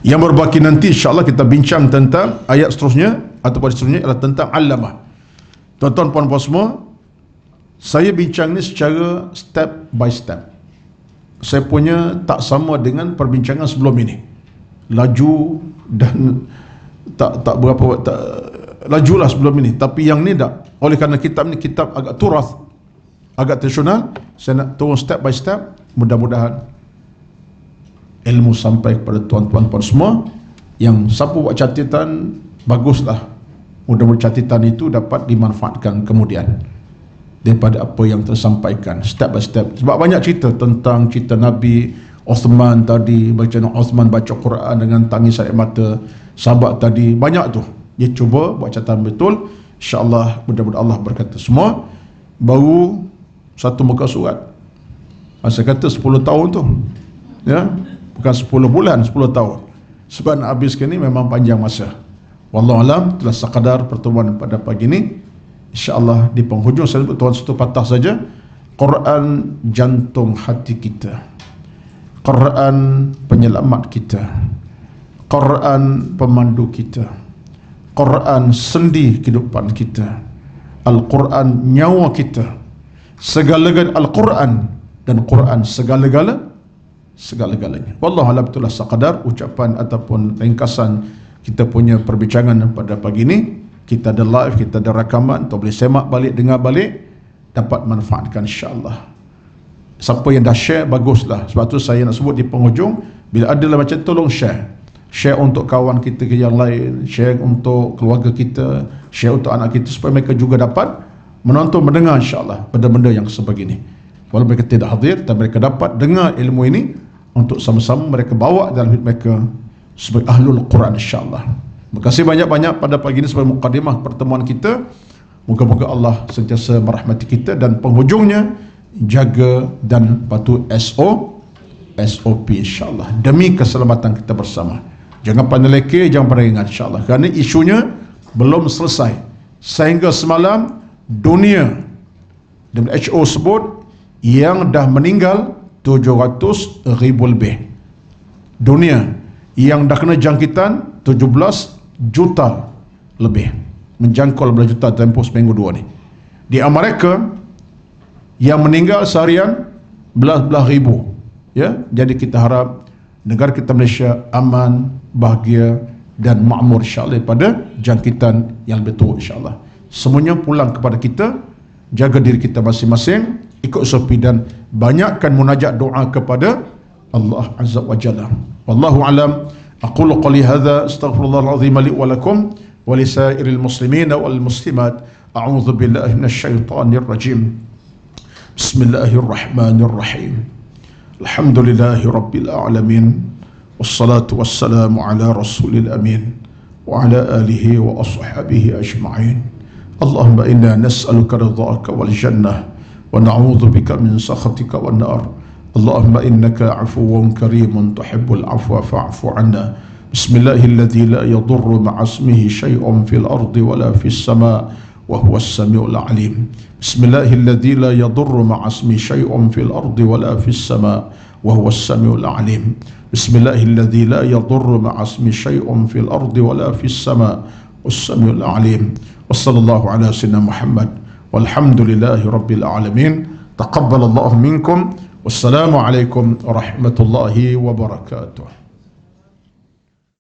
Yang berbaki nanti insya-Allah kita bincang tentang ayat seterusnya, ataupun seterusnya adalah tentang Allamah. Tuan-tuan, puan-puan semua, saya bincang ni secara step by step. Saya punya tak sama dengan perbincangan sebelum ini. Laju dan tak berapa lajulah sebelum ini, tapi yang ni tak. Oleh kerana kitab ni kitab agak turas, agak tradisional, saya nak turun step by step. Mudah-mudahan ilmu sampai kepada tuan-tuan semua. Yang siapa buat catatan, baguslah. Mudah-mudahan catatan itu dapat dimanfaatkan kemudian daripada apa yang tersampaikan step by step. Sebab banyak cerita tentang cerita Nabi Osman tadi, bacaan Osman baca Quran dengan tangis air mata, sahabat tadi, banyak tu. Dia cuba buat catatan betul. InsyaAllah, mudah-mudahan Allah berkata semua. Baru satu muka surat, saya kata 10 tahun tu, ya, bukan 10 bulan, 10 tahun. Sebab nak habiskan ni memang panjang masa. Wallahualam, itulah sekadar pertemuan pada pagi ini. InsyaAllah di penghujung saya sebut tuan satu patah saja. Quran jantung hati kita, Quran penyelamat kita, Quran pemandu kita, Quran sendi kehidupan kita, Al-Quran nyawa kita, segala-galanya Al-Quran, dan Quran segala-galanya. Wallahualam, itulah sekadar ucapan ataupun ringkasan kita punya perbincangan pada pagi ini. Kita ada live, kita ada rakaman, atau boleh semak balik, dengar balik, dapat manfaatkan insyaAllah. Siapa yang dah share, baguslah. Sebab tu saya nak sebut di penghujung, bila ada lah macam tolong share. Share untuk kawan kita yang lain, share untuk keluarga kita, share untuk anak kita, supaya mereka juga dapat menonton, mendengar insyaAllah benda-benda yang sebegini. Walaupun mereka tidak hadir, tapi mereka dapat dengar ilmu ini untuk sama-sama mereka bawa dalam hidup mereka sebagai ahlul Quran insyaAllah. Terima kasih banyak-banyak pada pagi ini sebagai mukadimah pertemuan kita. Moga-moga Allah sentiasa merahmati kita, dan penghujungnya jaga dan patuh SOP insyaAllah, demi keselamatan kita bersama. Jangan pandai leke, jangan pandai ingat insyaAllah, kerana isunya belum selesai. Sehingga semalam dunia WHO sebut yang dah meninggal 700,000 lebih. Dunia yang dah kena jangkitan 17 juta lebih, menjangkau 12 juta tempoh seminggu dua ni. Di Amerika yang meninggal seharian belas ribu, ya. Jadi kita harap negara kita Malaysia aman, bahagia dan makmur insyaAllah pada jangkitan yang betul insyaAllah. Semuanya pulang kepada kita, jaga diri kita masing-masing, ikut SOP, dan banyakkan munajat doa kepada Allah Azza wa Jalla. Wallahu alam. Aqulu qali hadza, astaghfirullahal azim li wa lakum wa lisairil muslimin wal muslimat. A'udzu billahi minasy syaithanir rajim. Bismillahirrahmanirrahim. Alhamdulillahi rabbil alamin. Wassalatu wassalamu ala rasulil amin wa ala alihi wa ashabihi ajma'in. Allahumma inna nas'aluka ridhaka wal jannah wa na'udzu bika min sakhatika wan nar. Allahumma innaka 'afuwun karimun tuhibbul 'afwa fa'fu 'anna. Bismillahilladzi la yadurru ma'a ismihi syai'un fil ardi wala fis sama' wa huwas samiul 'alim. Bismillahilladzi la yadurru ma'a ismihi syai'un fil ardi wala fis sama' wa huwas samiul 'alim. Bismillahilladzi la yadurru ma'a ismihi syai'un fil ardi wala fis sama' was samiul 'alim. Wassallallahu ala sayyidina Muhammad walhamdulillahi rabbil alamin. Taqabbalallahu minkum. Wassalamu alaikum warahmatullahi wabarakatuh.